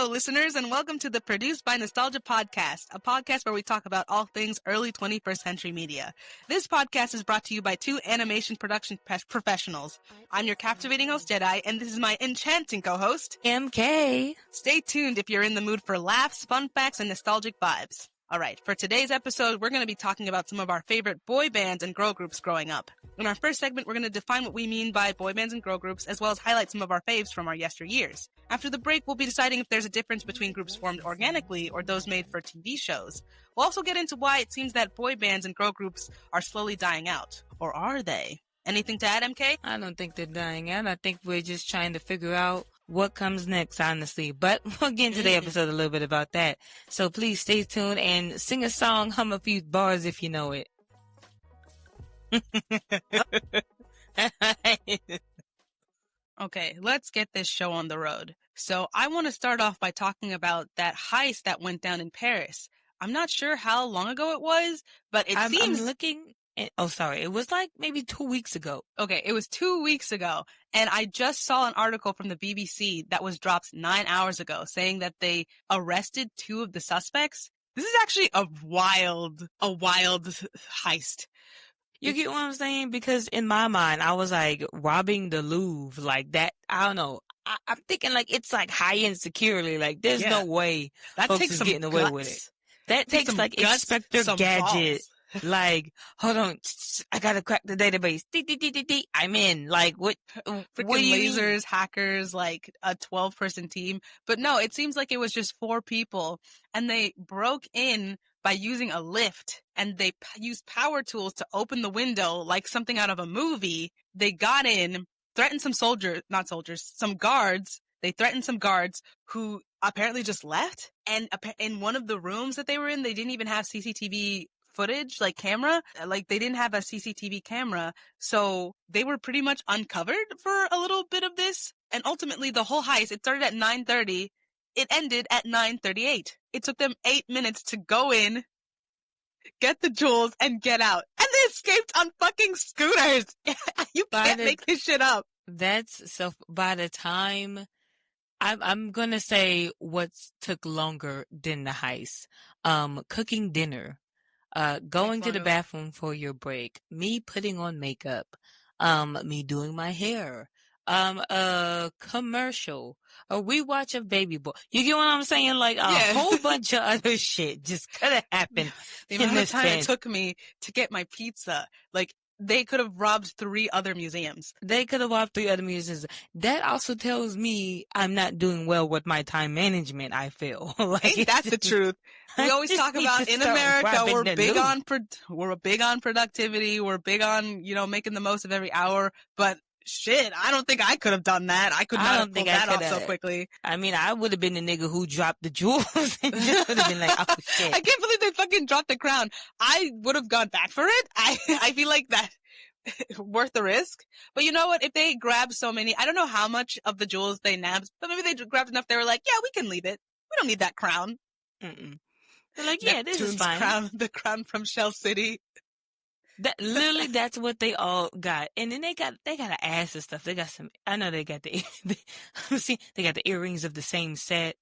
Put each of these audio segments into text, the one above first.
Hello, listeners, and welcome to the Produced by Nostalgia podcast, a podcast where we talk about all things early 21st century media. This podcast is brought to you by two animation production professionals. I'm your captivating host, Jedi, and this is my enchanting co-host, MK. Stay tuned if you're in the mood for laughs, fun facts, and nostalgic vibes. All right, for today's episode, we're going to be talking about some of our favorite boy bands and girl groups growing up. In our first segment, we're going to define what we mean by boy bands and girl groups, as well as highlight some of our faves from our yesteryears. After the break, we'll be deciding if there's a difference between groups formed organically or those made for TV shows. We'll also get into why it seems that boy bands and girl groups are slowly dying out. Or are they? Anything to add, MK? I don't think they're dying out. I think we're just trying to figure out what comes next, honestly. But we'll get into the episode a little bit about that. So please stay tuned and sing a song, hum a few bars if you know it. Okay, let's get this show on the road. So I want to start off by talking about that heist that went down in Paris. I'm not sure how long ago it was, but it seems... I'm looking... Oh, sorry. It was like maybe 2 weeks ago. Okay, it was 2 weeks ago. And I just saw an article from the BBC that was dropped 9 hours ago saying that they arrested two of the suspects. This is actually a wild heist. You get what I'm saying? Because in my mind, I was like robbing the Louvre like that. I don't know. I'm thinking like it's like high-end security. Like there's no way that folks takes is some getting away guts. with it. That takes like guts, Inspector Gadget. Balls. Like, hold on, I gotta crack the database. I'm in. Like, what freaking lasers, mean? Hackers, like a 12-person team. But no, it seems like it was just 4 people, and they broke in by using a lift, and they used power tools to open the window like something out of a movie. They got in, threatened some guards. They threatened some guards who apparently just left. And in one of the rooms that they were in, they didn't even have CCTV footage, like camera, like they didn't have a CCTV camera, so they were pretty much uncovered for a little bit of this. And ultimately the whole heist, it started at 9:30, it ended at 9:38. It took them 8 minutes to go in, get the jewels, and get out, and they escaped on fucking scooters. You can't make this shit up. That's so. By the time I'm gonna say what took longer than the heist, cooking dinner, going to the bathroom for your break, me putting on makeup, me doing my hair, a commercial, a rewatch of Baby Boy. You get what I'm saying? Like a whole bunch of other shit just could have happened. The amount of time it took me to get my pizza, like they could have robbed 3 other museums. That also tells me I'm not doing well with my time management, I feel. Like that's the truth. We always talk about in America, we're big on productivity. We're big on, making the most of every hour. But shit, I don't think I could have done that. I could not have pulled that off so quickly. I mean, I would have been the nigga who dropped the jewels and just would have been like, oh shit. I can't believe they fucking dropped the crown. I would have gone back for it. I feel like that worth the risk. But you know what? If they grabbed so many, I don't know how much of the jewels they nabbed, but maybe they grabbed enough. They were like, yeah, we can leave it. We don't need that crown. They're like, yeah, this is fine. The crown from Shell City. Literally, that's what they all got. And then they got an ass and stuff. They got some, I know they got they got the earrings of the same set.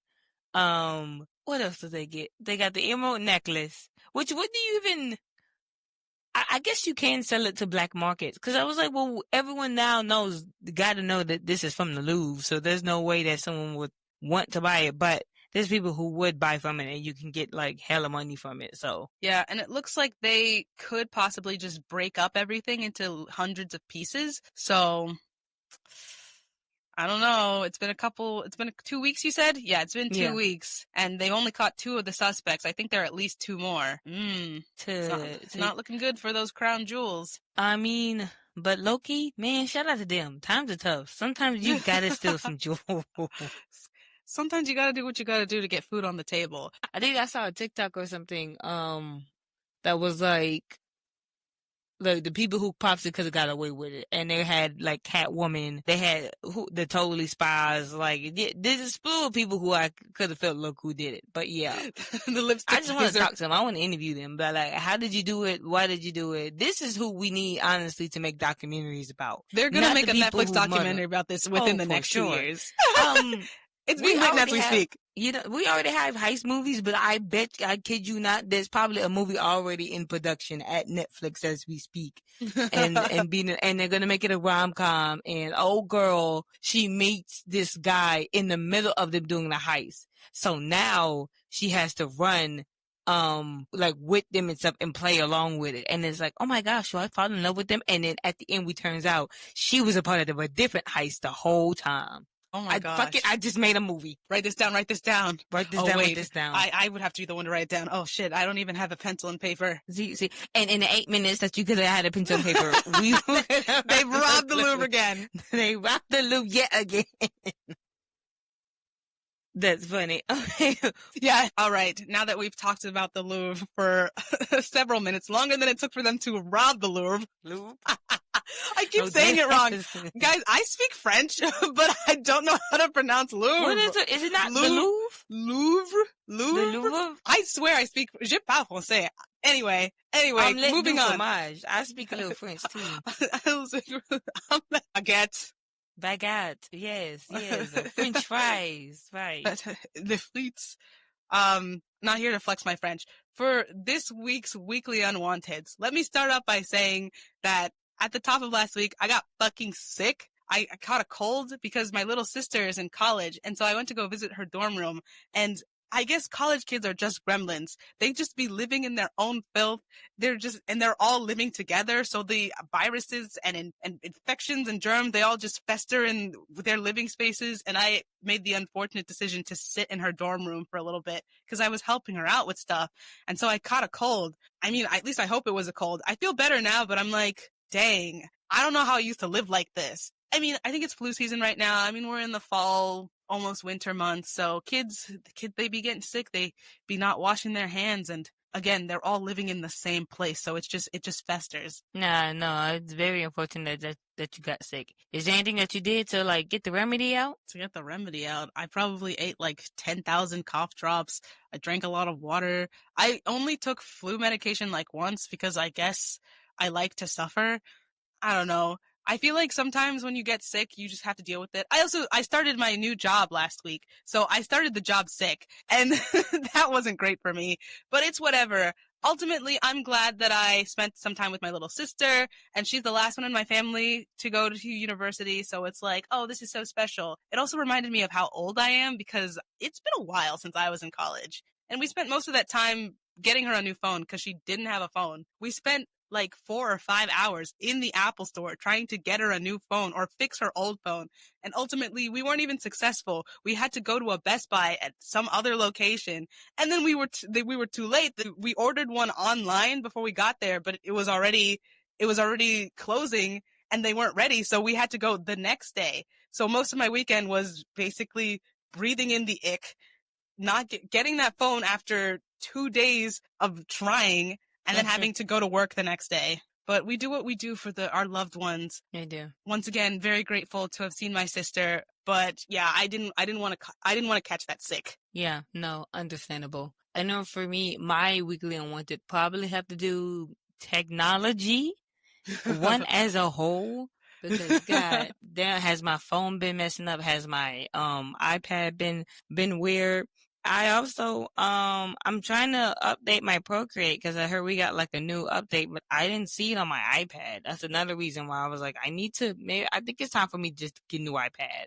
What else did they get? They got the emerald necklace, which what do you even, I guess you can sell it to black markets. Cause I was like, well, everyone now gotta know that this is from the Louvre. So there's no way that someone would want to buy it, but there's people who would buy from it and you can get like hella money from it. So yeah. And it looks like they could possibly just break up everything into hundreds of pieces. So I don't know. It's been 2 weeks, you said? Yeah, it's been 2 weeks. And they only caught 2 of the suspects. I think there are at least 2 more. It's not looking good for those crown jewels. I mean, but Loki, man, shout out to them. Times are tough. Sometimes you gotta steal some jewels. Sometimes you gotta do what you gotta do to get food on the table. I think I saw a TikTok or something, that was like the people who possibly could have got away with it. And they had like Catwoman, they had the Totally Spies, like there's a slew of people who I could have felt who did it. But yeah. The lipstick. I just want to talk to them. I want to interview them. But like, how did you do it? Why did you do it? This is who we need, honestly, to make documentaries about. They're gonna make a Netflix documentary about this within the next 2 years. It's being written as we speak. You know, we already have heist movies, but I kid you not, there's probably a movie already in production at Netflix as we speak. And they're gonna make it a rom-com, and old girl, she meets this guy in the middle of them doing the heist. So now she has to run, like with them and stuff and play along with it. And it's like, oh my gosh, so I fall in love with them. And then at the end, we turns out she was a part of a different heist the whole time. Oh my gosh. I just made a movie. Write this down. Write this down, write this down. I would have to be the one to write it down. Oh shit, I don't even have a pencil and paper. See, and in the 8 minutes that you could have had a pencil and paper, they've robbed the Louvre again. They robbed the Louvre yet again. That's funny. Okay. Yeah. All right. Now that we've talked about the Louvre for several minutes, longer than it took for them to rob the Louvre. I keep saying it wrong. Guys, I speak French, but I don't know how to pronounce Louvre. What is it? Is it not the Louvre? Louvre? The Louvre? I swear I speak, je parle français. Anyway, moving on. Fromage. I speak a little French too. Baguette. Yes. French fries. Right. The frites. Not here to flex my French. For this week's Weekly Unwanteds, let me start up by saying that at the top of last week, I got fucking sick. I caught a cold because my little sister is in college, and so I went to go visit her dorm room, and I guess college kids are just gremlins. They just be living in their own filth. They're all living together. So the viruses and infections and germs, they all just fester in their living spaces. And I made the unfortunate decision to sit in her dorm room for a little bit because I was helping her out with stuff. And so I caught a cold. I mean, at least I hope it was a cold. I feel better now, but I'm like, dang, I don't know how I used to live like this. I mean, I think it's flu season right now. I mean, we're in the fall, almost winter months. So kids, they be getting sick. They be not washing their hands. And again, they're all living in the same place. So it just festers. No, it's very unfortunate that you got sick. Is there anything that you did to like get the remedy out? To get the remedy out, I probably ate like 10,000 cough drops. I drank a lot of water. I only took flu medication like once because I guess I like to suffer. I don't know. I feel like sometimes when you get sick, you just have to deal with it. I started my new job last week, so I started the job sick, and that wasn't great for me, but it's whatever. Ultimately, I'm glad that I spent some time with my little sister, and she's the last one in my family to go to university, so it's like, oh, this is so special. It also reminded me of how old I am, because it's been a while since I was in college, and we spent most of that time getting her a new phone, because she didn't have a phone. We spent like 4 or 5 hours in the Apple store trying to get her a new phone or fix her old phone. And ultimately, we weren't even successful. We had to go to a Best Buy at some other location. And then we were too late. We ordered one online before we got there, but it was already closing and they weren't ready. So we had to go the next day. So most of my weekend was basically breathing in the ick, not getting that phone after 2 days of trying, and then having to go to work the next day. But we do what we do for our loved ones. I do. Once again, very grateful to have seen my sister. But yeah, I didn't want to catch that sick. Yeah, no, understandable. I know for me, my weekly unwanted probably have to do technology, one as a whole. Because God damn, has my phone been messing up? Has my iPad been weird? I also I'm trying to update my Procreate because I heard we got like a new update, but I didn't see it on my iPad. That's another reason why I was like, I think it's time for me just to get a new iPad.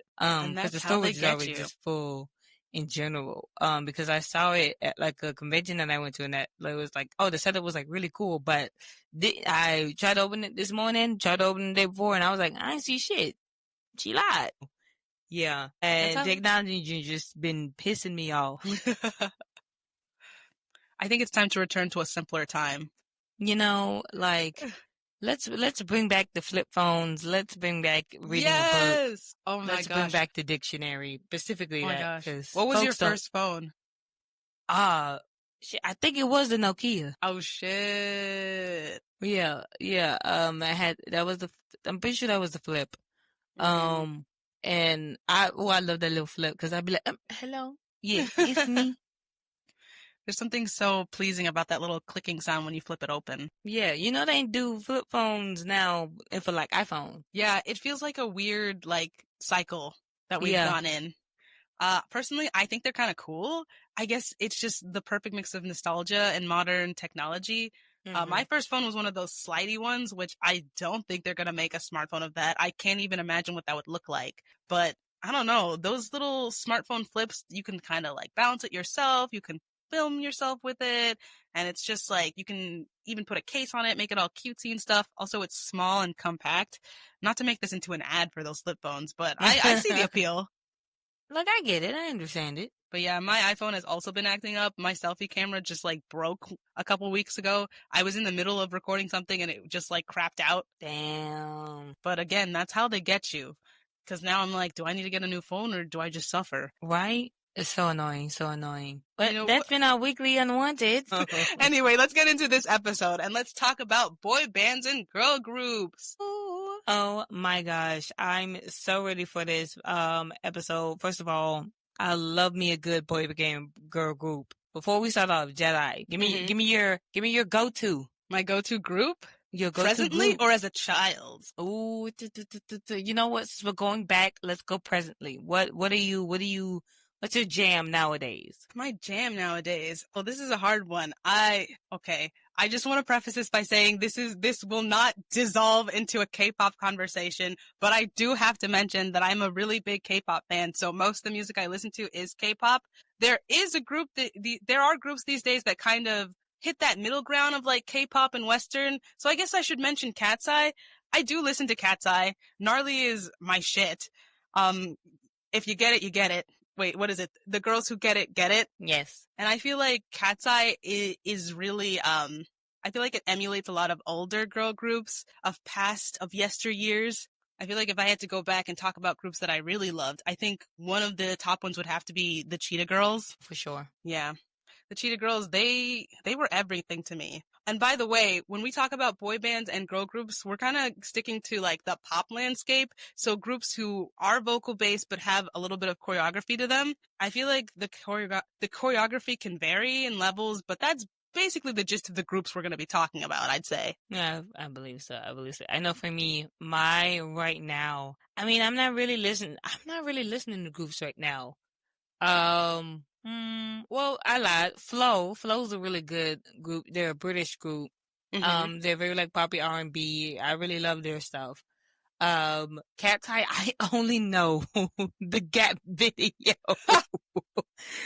Because the storage is already just full in general. Because I saw it at like a convention that I went to, and that it was like, oh, the setup was like really cool, but I tried to open it this morning, tried to open it the day before, and I was like, I ain't see shit. She lied. Yeah, and technology just been pissing me off. I think it's time to return to a simpler time. You know, like let's bring back the flip phones. Let's bring back reading a book. Oh my gosh. Let's bring back the dictionary, specifically that. What was your first phone? Shit, I think it was the Nokia. Oh shit. Yeah. I'm pretty sure that was the flip. Mm-hmm. And I love that little flip because I'd be like, hello, yeah, it's me. There's something so pleasing about that little clicking sound when you flip it open. Yeah, you know they do flip phones now for like iPhone. Yeah, it feels like a weird like cycle that we've gone in. Personally, I think they're kind of cool. I guess it's just the perfect mix of nostalgia and modern technology. My first phone was one of those slidey ones, which I don't think they're gonna make a smartphone of that. I can't even imagine what that would look like. But I don't know. Those little smartphone flips, you can kind of like balance it yourself. You can film yourself with it. And it's just like you can even put a case on it, make it all cutesy and stuff. Also, it's small and compact. Not to make this into an ad for those flip phones, but I see the appeal. Look, I get it. I understand it. But yeah, my iPhone has also been acting up. My selfie camera just like broke a couple weeks ago. I was in the middle of recording something and it just like crapped out. Damn. But again, that's how they get you. Because now I'm like, do I need to get a new phone or do I just suffer? Right? It's so annoying, so annoying. But You know, that's been our weekly unwanted. Anyway, let's get into this episode and let's talk about boy bands and girl groups. Oh my gosh, I'm so ready for this episode. First of all, I love me a good boy band girl group. Before we start off, Jedi, give me your go-to. My go-to group? Your go-to Presently group. or as a child? Ooh, you know what? Since we're going back, let's go presently. What's your jam nowadays? My jam nowadays. Well, this is a hard one. Okay. I just want to preface this by saying this will not dissolve into a K-pop conversation, but I do have to mention that I'm a really big K-pop fan, so most of the music I listen to is K-pop. There is a group there are groups these days that kind of hit that middle ground of like K-pop and Western, so I guess I should mention Cat's Eye. I do listen to Cat's Eye. Gnarly is my shit. If you get it, you get it. Wait, what is it? The girls who get it? Yes. And I feel like Cat's Eye is really, I feel like it emulates a lot of older girl groups of yesteryears. I feel like if I had to go back and talk about groups that I really loved, I think one of the top ones would have to be the Cheetah Girls. For sure. Yeah. The Cheetah Girls, they were everything to me. And by the way, when we talk about boy bands and girl groups, we're kind of sticking to like the pop landscape. So groups who are vocal based but have a little bit of choreography to them. I feel like the choreography can vary in levels, but that's basically the gist of the groups we're going to be talking about, I'd say. Yeah, I believe so. I know for me, right now, I mean, I'm not really listening to groups right now. Well, I lied. Flow's a really good group. They're a British group. Mm-hmm. They're very like poppy R&B. I really love their stuff. Cat's Eye, I only know the Gap video.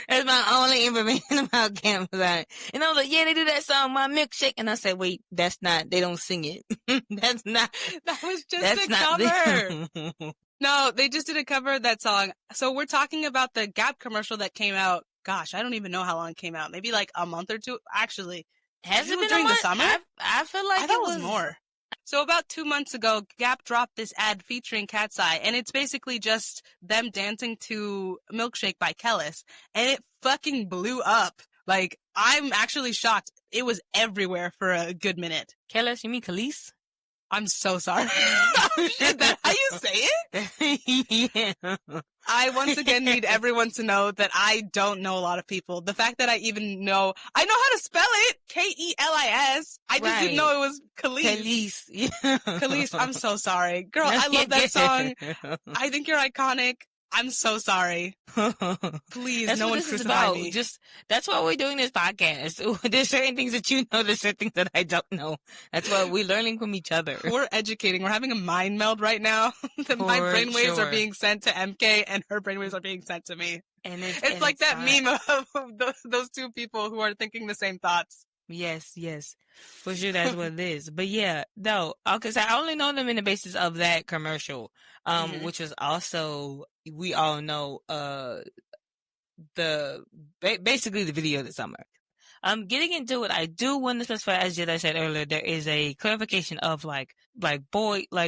That's my only information about Cat's Eye. And I was like, yeah, they do that song, My Milkshake. And I said, wait, they don't sing it. That was just a cover. No, they just did a cover of that song. So we're talking about the Gap commercial that came out. Gosh, I don't even know how long it came out. Maybe like a month or two. Actually, has it been during a month? The summer? I feel like I thought it was more. So about 2 months ago, Gap dropped this ad featuring Cat's Eye, and it's basically just them dancing to Milkshake by Kellis, and it fucking blew up. Like, I'm actually shocked. It was everywhere for a good minute. Kellis, you mean Khalees? I'm so sorry. Is that how you say it? Yeah. I once again need everyone to know that I don't know a lot of people. The fact that I know how to spell it. Kelis. I just didn't know it was Khalees. Khalees. Yeah. Khalees, I'm so sorry. Girl, I love that song. I think you're iconic. I'm so sorry. Please, that's no one crucify me. That's why we're doing this podcast. There's certain things that you know, there's certain things that I don't know. That's why we're learning from each other. We're educating. We're having a mind meld right now. My brainwaves are being sent to MK and her brainwaves are being sent to me. And it's like that meme of those two people who are thinking the same thoughts. Yes. For sure, that's what it is. But yeah, no, because I only know them in the basis of that commercial, which was also, we all know, basically the video of the summer. Getting into it, I do want to specify, as Jedi said earlier, there is a clarification of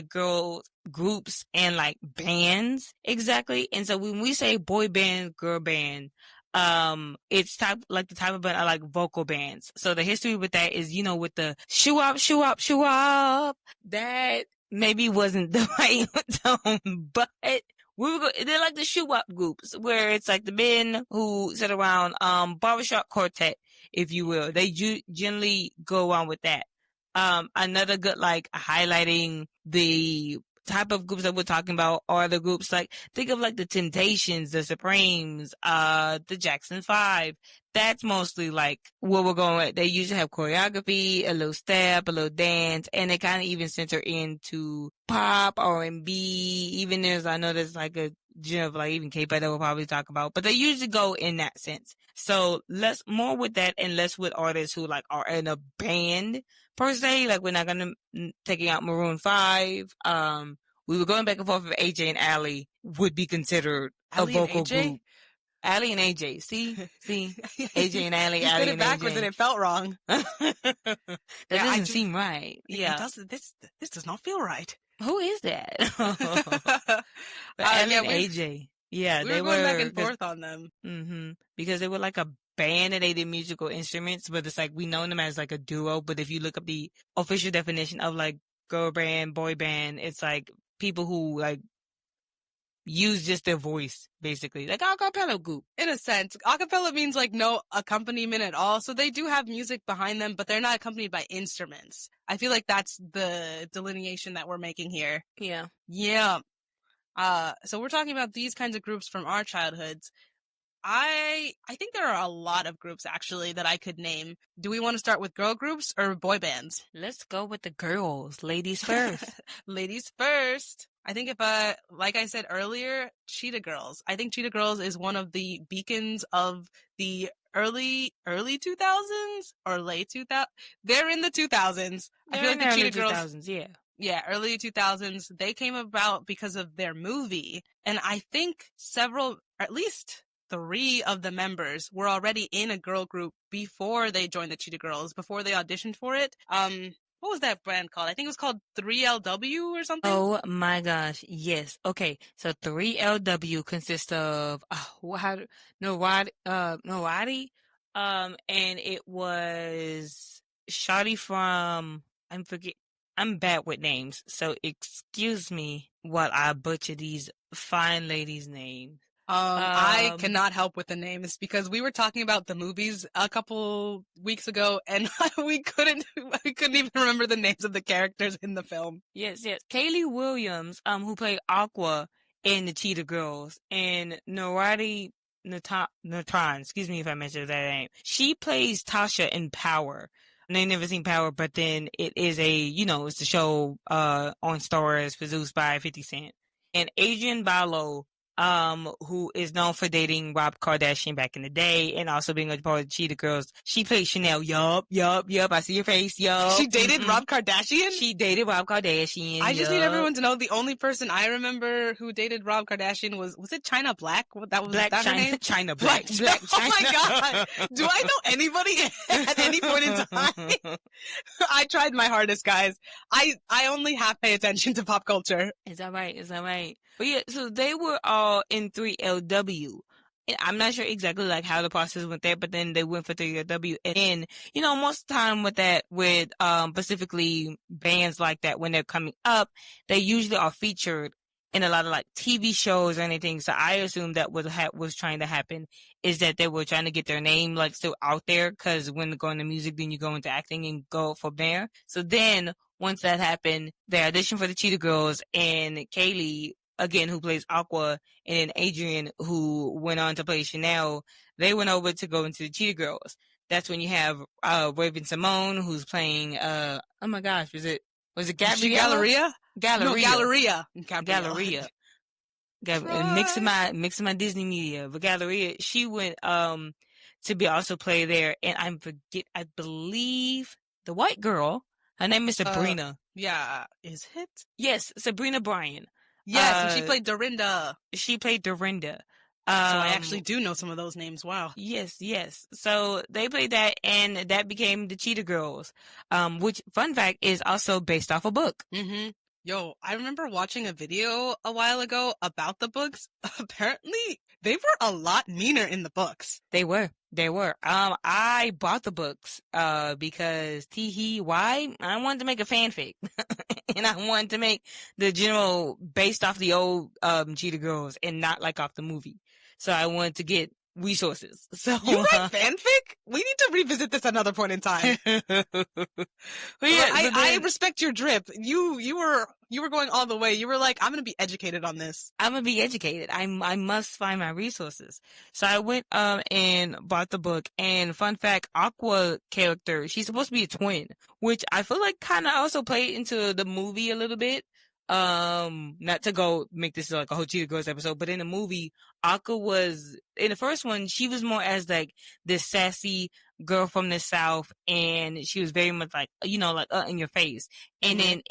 girl groups and like bands exactly. And so when we say boy band, girl band, it's the type of band I like vocal bands. So the history with that is, with the shoo up, that maybe wasn't the right tone, but they're like the shoo up groups where it's like the men who sit around, barbershop quartet, if you will. They generally go on with that. Another good, like, highlighting the type of groups that we're talking about are the groups like, think of like the Temptations, the Supremes, the Jackson 5. That's mostly like where we're going with. They usually have choreography, a little step, a little dance, and they kind of even center into pop, R&B. Even I know there's like a genre of like even K-pop that we'll probably talk about, but they usually go in that sense. So less more with that and less with artists who like are in a band per se. Like we're not gonna taking out Maroon 5. We were going back and forth with AJ and Allie would be considered a vocal group. Allie and AJ. See? AJ and Allie, You Allie said it and backwards AJ. and it felt wrong. That doesn't seem right. Yeah. This does not feel right. Who is that? Allie and AJ. Yeah, we were going back and forth on them. Mm-hmm. Because they were like a band and they did musical instruments, but it's like we know them as like a duo. But if you look up the official definition of like girl band, boy band, it's like people who like use just their voice, basically. Like acapella group. In a sense. Acapella means like no accompaniment at all. So they do have music behind them, but they're not accompanied by instruments. I feel like that's the delineation that we're making here. Yeah. Yeah. So we're talking about these kinds of groups from our childhoods. I think there are a lot of groups actually that I could name. Do we want to start with girl groups or boy bands? Let's go with the girls. Ladies first. Ladies first. I think like I said earlier, Cheetah Girls. I think Cheetah Girls is one of the beacons of the early 2000s or late 2000s. They're in the 2000s. I feel like the Cheetah Girls. 2000s, yeah. Yeah, early 2000s. They came about because of their movie. And I think at least 3 of the members were already in a girl group before they joined the Cheetah Girls, before they auditioned for it. What was that brand called? I think it was called 3LW or something. Oh my gosh, yes. Okay, so 3LW consists of Nawadi, and it was Shawty from I'm bad with names, so excuse me while I butcher these fine ladies' names. I cannot help with the names because we were talking about the movies a couple weeks ago and we couldn't even remember the names of the characters in the film. Yes. Kaylee Williams, who played Aqua in the Cheetah Girls, and Narati Natron, excuse me if I mentioned that name. She plays Tasha in Power. And I never seen Power, but then it is it's the show on Stars produced by 50 Cent. And Adrian Barlow, who is known for dating Rob Kardashian back in the day and also being a part of the Cheetah Girls. She played Chanel. Yup. I see your face. Yup. She dated Rob Kardashian? She dated Rob Kardashian. I just need everyone to know the only person I remember who dated Rob Kardashian was it China Black? That was Black that China, her name? China Black. Black Oh my God. Do I know anybody at any point in time? I tried my hardest, guys. I only half pay attention to pop culture. Is that right? But yeah, so they were all in 3LW. And I'm not sure exactly like how the process went there, but then they went for 3LW. And most of the time with specifically bands like that, when they're coming up, they usually are featured in a lot of like TV shows or anything. So I assume that was trying to happen is that they were trying to get their name like still out there, because when they go into music, then you go into acting and go from there. So then once that happened, they auditioned for the Cheetah Girls, and Kaylee, again, who plays Aqua, and then Adrian, who went on to play Chanel, they went over to go into the Cheetah Girls. That's when you have Raven Simone, who's playing oh my gosh, was it Gabriella? Galleria. Mixing my Disney media. But Galleria, she went to be also play there, and I believe the white girl, her name is Sabrina. Yeah, is it? Yes, Sabrina Bryan. Yes, and she played Dorinda. So I actually do know some of those names. Wow. Yes. So they played that, and that became the Cheetah Girls, which, fun fact, is also based off a book. Mm-hmm. Yo, I remember watching a video a while ago about the books. Apparently, they were a lot meaner in the books. They were. I bought the books, because why? I wanted to make a fanfic. And I wanted to make the general based off the old, Cheetah Girls and not like off the movie. So I wanted to get resources. So you write fanfic? We need to revisit this another point in time. But yeah, I respect your drip. You were You were going all the way. You were like, I'm going to be educated on this. I'm gonna be educated. I must find my resources. So I went and bought the book. And fun fact, Aqua character, she's supposed to be a twin, which I feel like kind of also played into the movie a little bit. Not to go make this like a whole Cheetah Girls episode, but in the movie, Aqua was in the first one. She was more as like this sassy girl from the South, and she was very much like like in your face. And then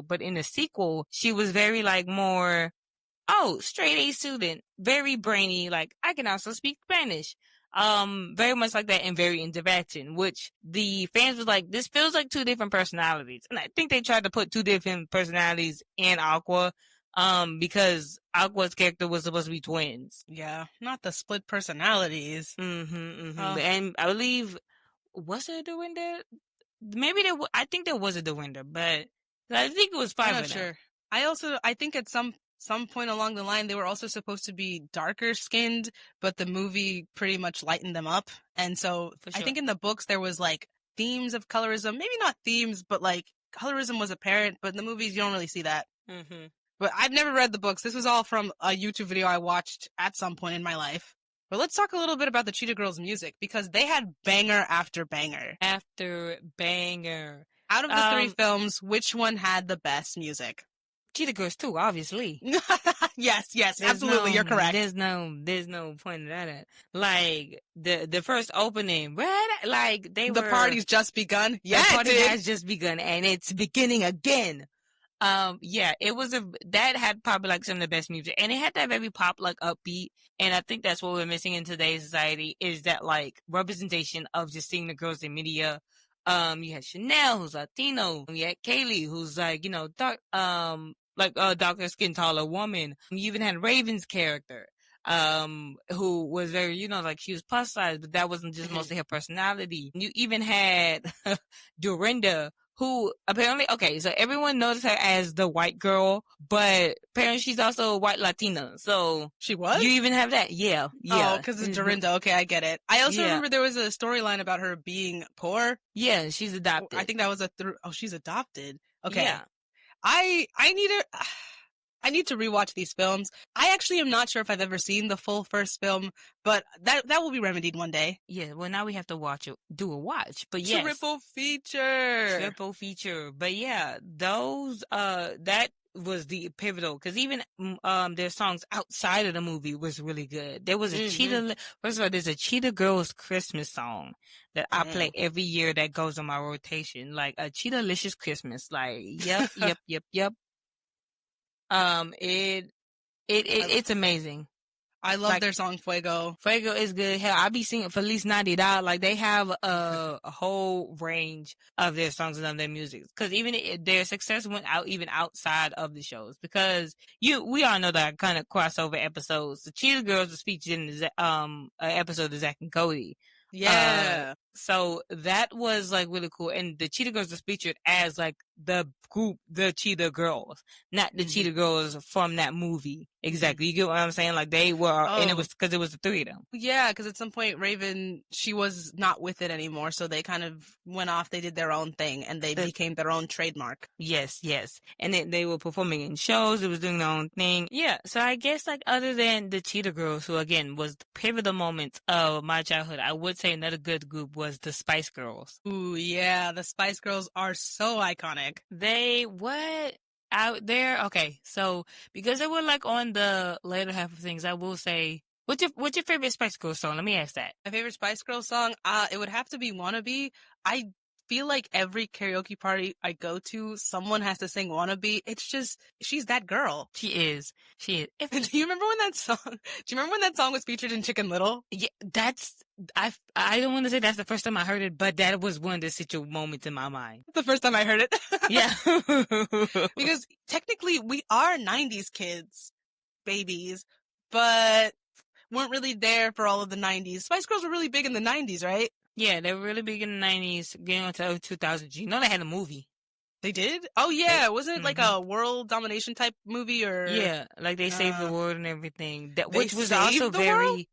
but in the sequel, she was very like more, straight A student, very brainy, like I can also speak Spanish. Very much like that and very into action, which the fans was like, this feels like two different personalities. And I think they tried to put two different personalities in Aqua, because Aqua's character was supposed to be twins. Yeah, not the split personalities. And I believe, was there a Dorinda? Maybe I think there was a Dorinda, but I think it was five I'm not of them. sure. I think at some point along the line, they were also supposed to be darker skinned, but the movie pretty much lightened them up. And so I think in the books, there was like themes of colorism, maybe not themes, but like colorism was apparent, but in the movies, you don't really see that. But I've never read the books. This was all from a YouTube video I watched at some point in my life. But let's talk a little bit about the Cheetah Girls music, because they had banger after banger. After banger. Out of the three films, which one had the best music? Cheetah Girls 2, obviously. Yes, absolutely, you're correct. There's no point in that. Like the first opening, like the party's just begun. Yeah, the party has just begun, and it's beginning again. That had probably like some of the best music, and it had that very pop, like upbeat. And I think that's what we're missing in today's society, is that like representation of just seeing the girls in media. You had Chanel, who's Latino. You had Kaylee, who's like, dark, darker skin, taller woman. You even had Raven's character, who was very, like she was plus size, but that wasn't just mostly her personality. You even had Dorinda, who apparently, so everyone knows her as the white girl, but apparently she's also a white Latina. So she was? You even have that. Yeah. Oh, because it's Dorinda. Okay, I get it. I also remember there was a storyline about her being poor. Yeah, she's adopted. I think that was she's adopted. Okay. Yeah. I need to rewatch these films. I actually am not sure if I've ever seen the full first film, but that will be remedied one day. Yeah, well, now we have to do a watch. But yes. Triple feature. But yeah, those, that was the pivotal, because even their songs outside of the movie was really good. There was a first of all, there's a Cheetah Girls Christmas song that I play every year that goes on my rotation, like a Cheetah-licious Christmas. Like, yep. It's amazing. I love their song Fuego. Fuego is good. Hell, I be singing Feliz Navidad. Like, they have a whole range of their songs and of their music. Because even their success went out even outside of the shows. Because we all know that kind of crossover episodes. The Cheetah Girls was featured in the episode of Zack and Cody. Yeah. So that was like really cool. And the Cheetah Girls was featured as like the group, the Cheetah Girls, not the Cheetah Girls from that movie. Exactly. You get what I'm saying? Like they were, and it was because it was the three of them. Yeah, because at some point Raven, she was not with it anymore. So they kind of went off. They did their own thing and they became their own trademark. Yes. And they were performing in shows. It was doing their own thing. Yeah. So I guess like other than the Cheetah Girls, who again was the pivotal moment of my childhood, I would say another good group was the Spice Girls. Ooh, yeah. The Spice Girls are so iconic. Out there, okay, so because they were like on the later half of things, I will say, what's your favorite Spice Girls song? Let me ask that. My favorite Spice Girls song, it would have to be "Wannabe." I feel like every karaoke party I go to, someone has to sing "Wannabe." It's just, she's that girl. She is. Do you remember when that song? Do you remember when that song was featured in Chicken Little? Yeah, I don't want to say that's the first time I heard it, but that was one of the situational moments in my mind. The first time I heard it. Yeah. Because technically we are 90s kids, babies, but weren't really there for all of the 90s. Spice Girls were really big in the 90s, right? Yeah, they were really big in the 90s, getting into 2000s. You know they had a movie. They did? Oh yeah, wasn't it like Mm-hmm. a world domination type movie or Yeah, like they saved the uh world and everything. That they which was also saved the world? very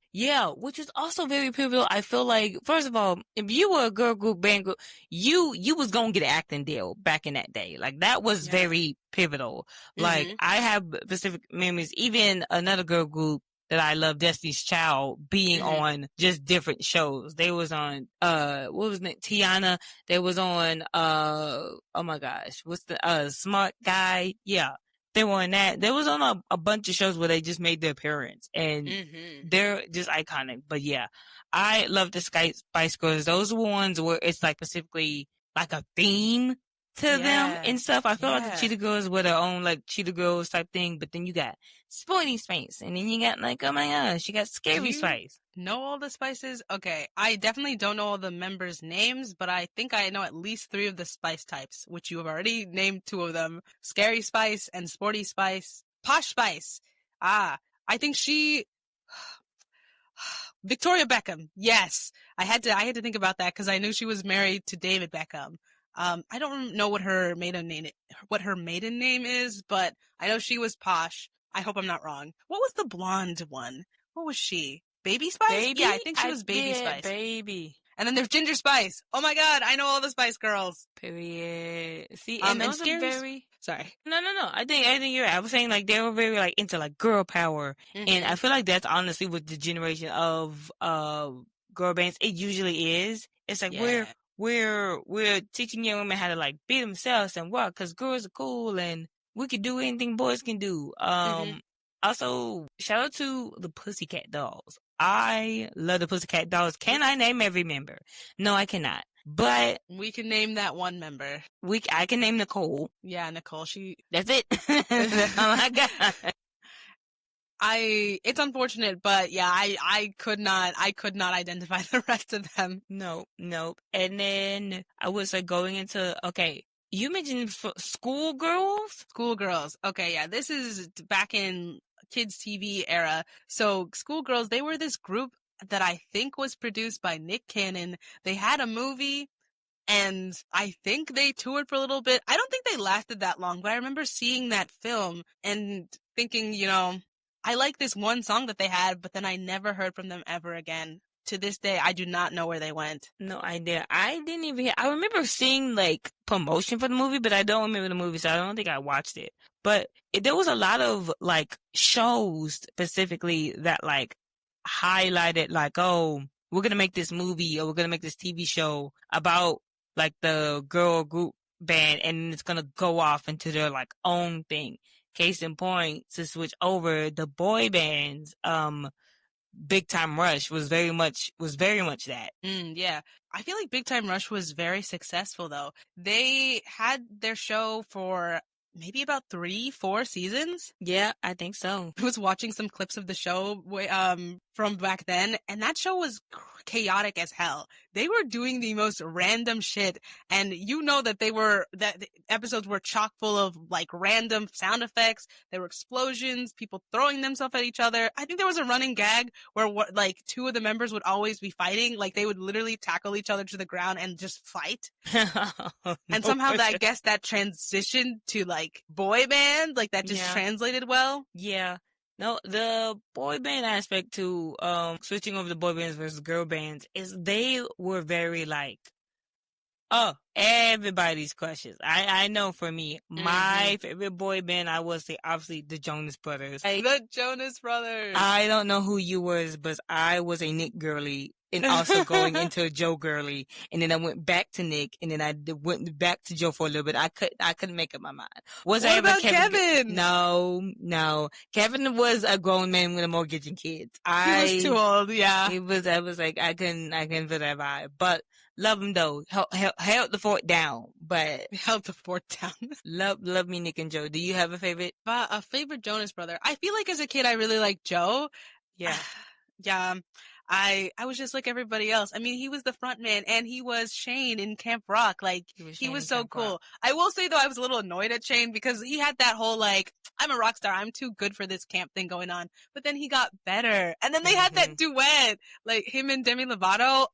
which was also very pivotal. I feel like first of all, if you were a girl group band group, you was gonna get an acting deal back in that day. Like that was Yeah. very pivotal. Like Mhm. I have specific memories. Even another girl group that I love, Destiny's Child, being Mhm. on just different shows. They was on what was it? Tiana. They was on oh my gosh, what's the Smart Guy? Yeah, they were on that. They was on a bunch of shows where they just made their appearance, and Mhm. they're just iconic. But yeah, I love the Spice Girls. Those ones where it's like specifically like a theme to them Yeah. and stuff. I feel like the Yeah. Cheetah Girls were their own like Cheetah Girls type thing, but then you got Sporty Spice, and then you got like, oh my gosh, you got Do Scary you Spice. know all the spices? Okay, I definitely don't know all the members' names, but I think I know at least 3 of the spice types, which you have already named 2 of them. Scary Spice and Sporty Spice. Posh Spice. Ah, I think she Victoria Beckham. Yes. I had to think about that because I knew she was married to David Beckham. I don't know what her maiden name is, but I know she was posh. I hope I'm not wrong. What was the blonde one? What was she? Baby Spice? Yeah, Baby? I think she was Baby Spice. Baby. And then there's Ginger Spice. Oh my God, I know all the Spice Girls. Period. See, and And those are Scary. very Sorry. no, no, no. I think you're right. I was saying like they were very like into like girl power, and I Mhm. feel like that's honestly what the generation of girl bands it usually is. It's like Yeah. we're teaching young women how to like be themselves and work because girls are cool and we can do anything boys can do. Mhm. Also shout out to the Pussycat Dolls. I love the Pussycat Dolls. Can I name every member? No, I cannot. But We can name that one member. I can name Nicole. Yeah, Nicole. She That's it. That's all I got. it's unfortunate, but yeah, I could not identify the rest of them. Nope, nope. And then I would say going into, okay, you mentioned schoolgirls? Schoolgirls. Okay, yeah, this is back in kids TV era. So Schoolgirls, they were this group that I think was produced by Nick Cannon. They had a movie and I think they toured for a little bit. I don't think they lasted that long, but I remember seeing that film and thinking, I like this one song that they had, but then I never heard from them ever again. To this day, I do not know where they went. No idea. I didn't even I remember seeing like promotion for the movie, but I don't remember the movie, so I don't think I watched it. But there was a lot of like shows specifically that like highlighted like, oh, we're gonna make this movie or we're gonna make this TV show about like the girl group band and it's gonna go off into their like own thing. Case in point, to switch over the boy bands, Big Time Rush was very much that. Yeah. I feel like Big Time Rush was very successful though. They had their show for maybe about 3, 4 seasons. Yeah, I think so. I was watching some clips of the show from back then, and that show was chaotic as hell. They were doing the most random shit, and that the episodes were chock full of like random sound effects. There were explosions, people throwing themselves at each other. I think there was a running gag where like 2 of the members would always be fighting, like they would literally tackle each other to the ground and just fight. And somehow I guess that transitioned to like boy band, like that just translated well. Yeah. No, the boy band aspect to switching over to boy bands versus girl bands is they were very like, oh, everybody's crushes. I know for me, my favorite boy band, I would say obviously the Jonas Brothers. The Jonas Brothers. I don't know who you was, but I was a Nick girly and also going into a Joe girly, and then I went back to Nick, and then I went back to Joe for a little bit. I couldn't make up my mind. What about Kevin? No. Kevin was a grown man with a mortgage and kids. He was too old. Yeah. I was like, I couldn't feel that vibe, but love him though. Held the fort down, but held the fort down. love me, Nick and Joe. Do you have a favorite? A favorite Jonas brother? I feel like as a kid, I really liked Joe. Yeah. Yeah. I was just like everybody else. I mean, he was the front man and he was Shane in Camp Rock. Like, he was so cool. Rock. I will say though, I was a little annoyed at Shane because he had that whole like, I'm a rock star. I'm too good for this camp thing going on. But then he got better. And then they had that duet, like him and Demi Lovato.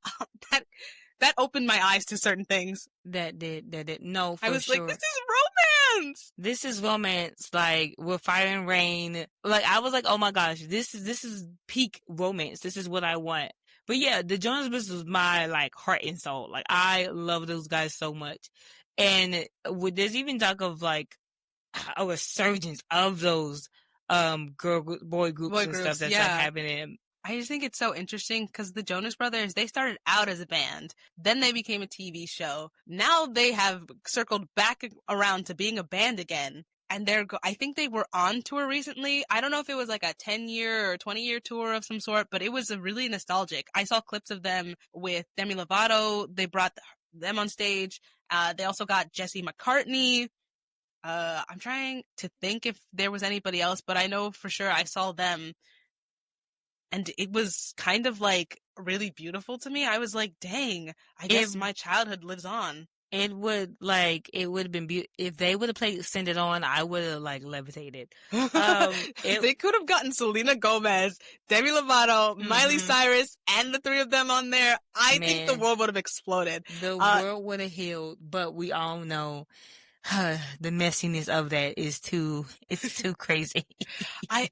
that opened my eyes to certain things. That did. No, for I was sure. like, this is romance. This is romance, like with fire and rain. Like I was like, oh my gosh, this is peak romance. This is what I want. But yeah, the Jonas Brothers was my like heart and soul. Like I love those guys so much. And there's even talk of like a resurgence of those boy groups and stuff that's like happening. I just think it's so interesting because the Jonas Brothers, they started out as a band. Then they became a TV show. Now they have circled back around to being a band again. And I think they were on tour recently. I don't know if it was like a 10-year or 20-year tour of some sort, but it was a really nostalgic. I saw clips of them with Demi Lovato. They brought them on stage. They also got Jesse McCartney. I'm trying to think if there was anybody else, but I know for sure I saw them. And it was kind of like really beautiful to me. I was like, dang, I guess my childhood lives on. It would have been beautiful. If they would have played Send It On, I would have like levitated. They could have gotten Selena Gomez, Demi Lovato, Miley Cyrus, and the three of them on there. I think the world would have exploded. The world would have healed, but we all know the messiness of that it's too crazy.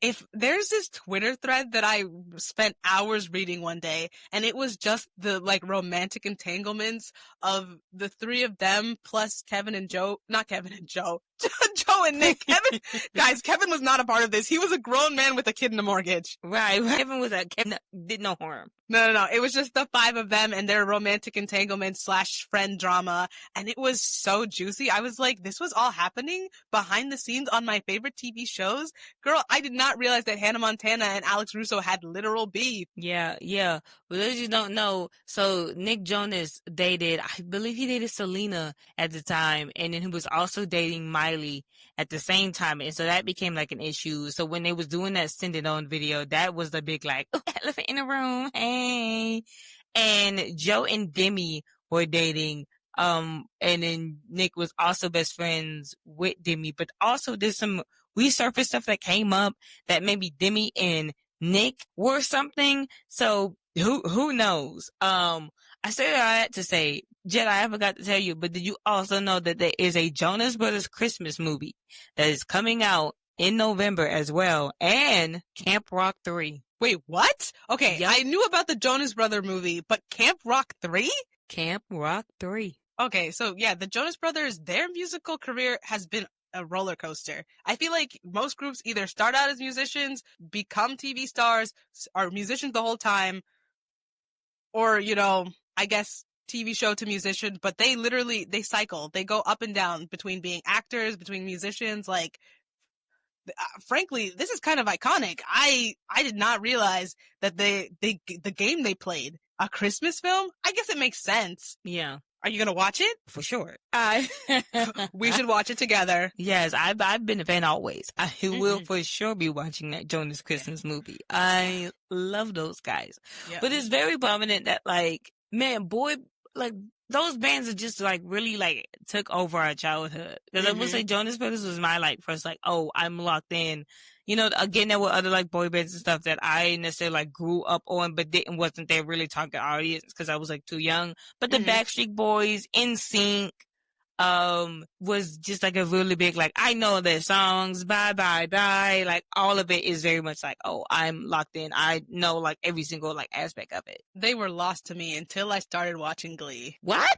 If there's this Twitter thread that I spent hours reading one day, and it was just the like romantic entanglements of the three of them plus Kevin and Joe, Joe and Nick. Kevin was not a part of this. He was a grown man with a kid and a mortgage. Right. Kevin did no harm. No. It was just the five of them and their romantic entanglement / friend drama. And it was so juicy. I was like, this was all happening behind the scenes on my favorite TV shows. Girl, I did not realize that Hannah Montana and Alex Russo had literal beef. Yeah. But those you don't know, so Nick Jonas dated, I believe he dated Selena at the time. And then he was also dating Miley at the same time. And so that became like an issue. So when they was doing that Send It On video, that was the big like, oh, elephant in the room. Hey. And Joe and Demi were dating. And then Nick was also best friends with Demi, but also there's some resurfaced stuff that came up that maybe Demi and Nick were something. So who knows? I say that to say, Jedi, I forgot to tell you, but did you also know that there is a Jonas Brothers Christmas movie that is coming out in November as well, and Camp Rock 3. Wait, what? Okay, yep. I knew about the Jonas Brother movie, but Camp Rock 3? Camp Rock 3. Okay, so yeah, the Jonas Brothers, their musical career has been a roller coaster. I feel like most groups either start out as musicians, become TV stars, are musicians the whole time, or, I guess TV show to musician, but they cycle. They go up and down between being actors, between musicians. Like, frankly, this is kind of iconic. I did not realize that the game they played, a Christmas film. I guess it makes sense. Yeah. Are you gonna watch it? For sure. We should watch it together. Yes, I've been a fan always. I will for sure be watching that Jonas Christmas movie. I love those guys. Yeah. But it's very prominent that like, man, those bands are just like really like took over our childhood. Because I would say Jonas Brothers was my like first like, oh, I'm locked in. Again, there were other like boy bands and stuff that I necessarily like grew up on, but wasn't their really target audience because I was like too young. But the Backstreet Boys, NSYNC, was just like a really big like, I know their songs, bye bye bye. Like all of it is very much like, oh, I'm locked in. I know like every single like aspect of it. They were lost to me until I started watching Glee. What?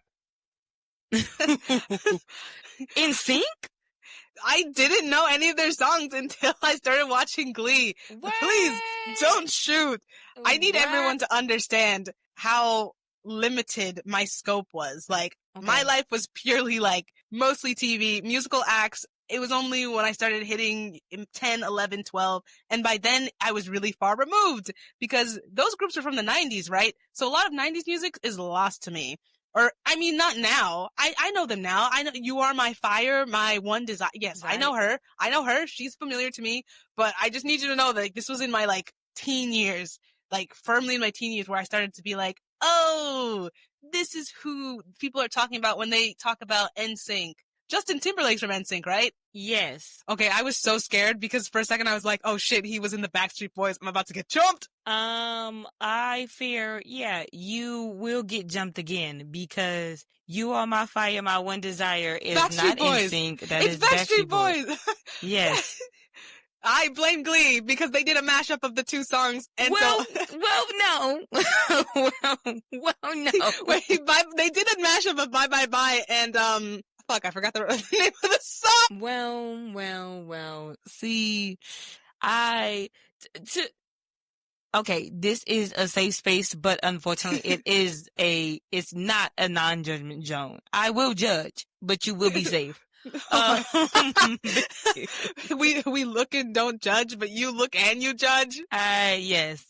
NSYNC? I didn't know any of their songs until I started watching Glee. What? Please don't shoot. I need everyone to understand how limited my scope was. Like, my life was purely like mostly TV, musical acts. It was only when I started hitting 10, 11, 12. And by then I was really far removed because those groups are from the 90s, right? So a lot of 90s music is lost to me. Or, I mean, not now. I know them now. I know You Are My Fire, My One Desire. Yes, right. I know her. She's familiar to me. But I just need you to know that this was in my, like, teen years. Like, firmly in my teen years where I started to be like, oh, this is who people are talking about when they talk about NSYNC. Justin Timberlake's from NSYNC, right? Yes. Okay, I was so scared because for a second I was like, oh shit, he was in the Backstreet Boys. I'm about to get jumped. I fear, you will get jumped again because You Are My Fire, My One Desire is Backstreet not Boys. NSYNC. That It's is Backstreet Boys. Yes. I blame Glee because they did a mashup of the two songs. And well, so... no. well, no. Wait, they did a mashup of Bye Bye Bye and, fuck, I forgot the name of the song. Well. See, okay, this is a safe space, but unfortunately it's not a non-judgment zone. I will judge, but you will be safe. We look and don't judge, but you look and you judge. Yes.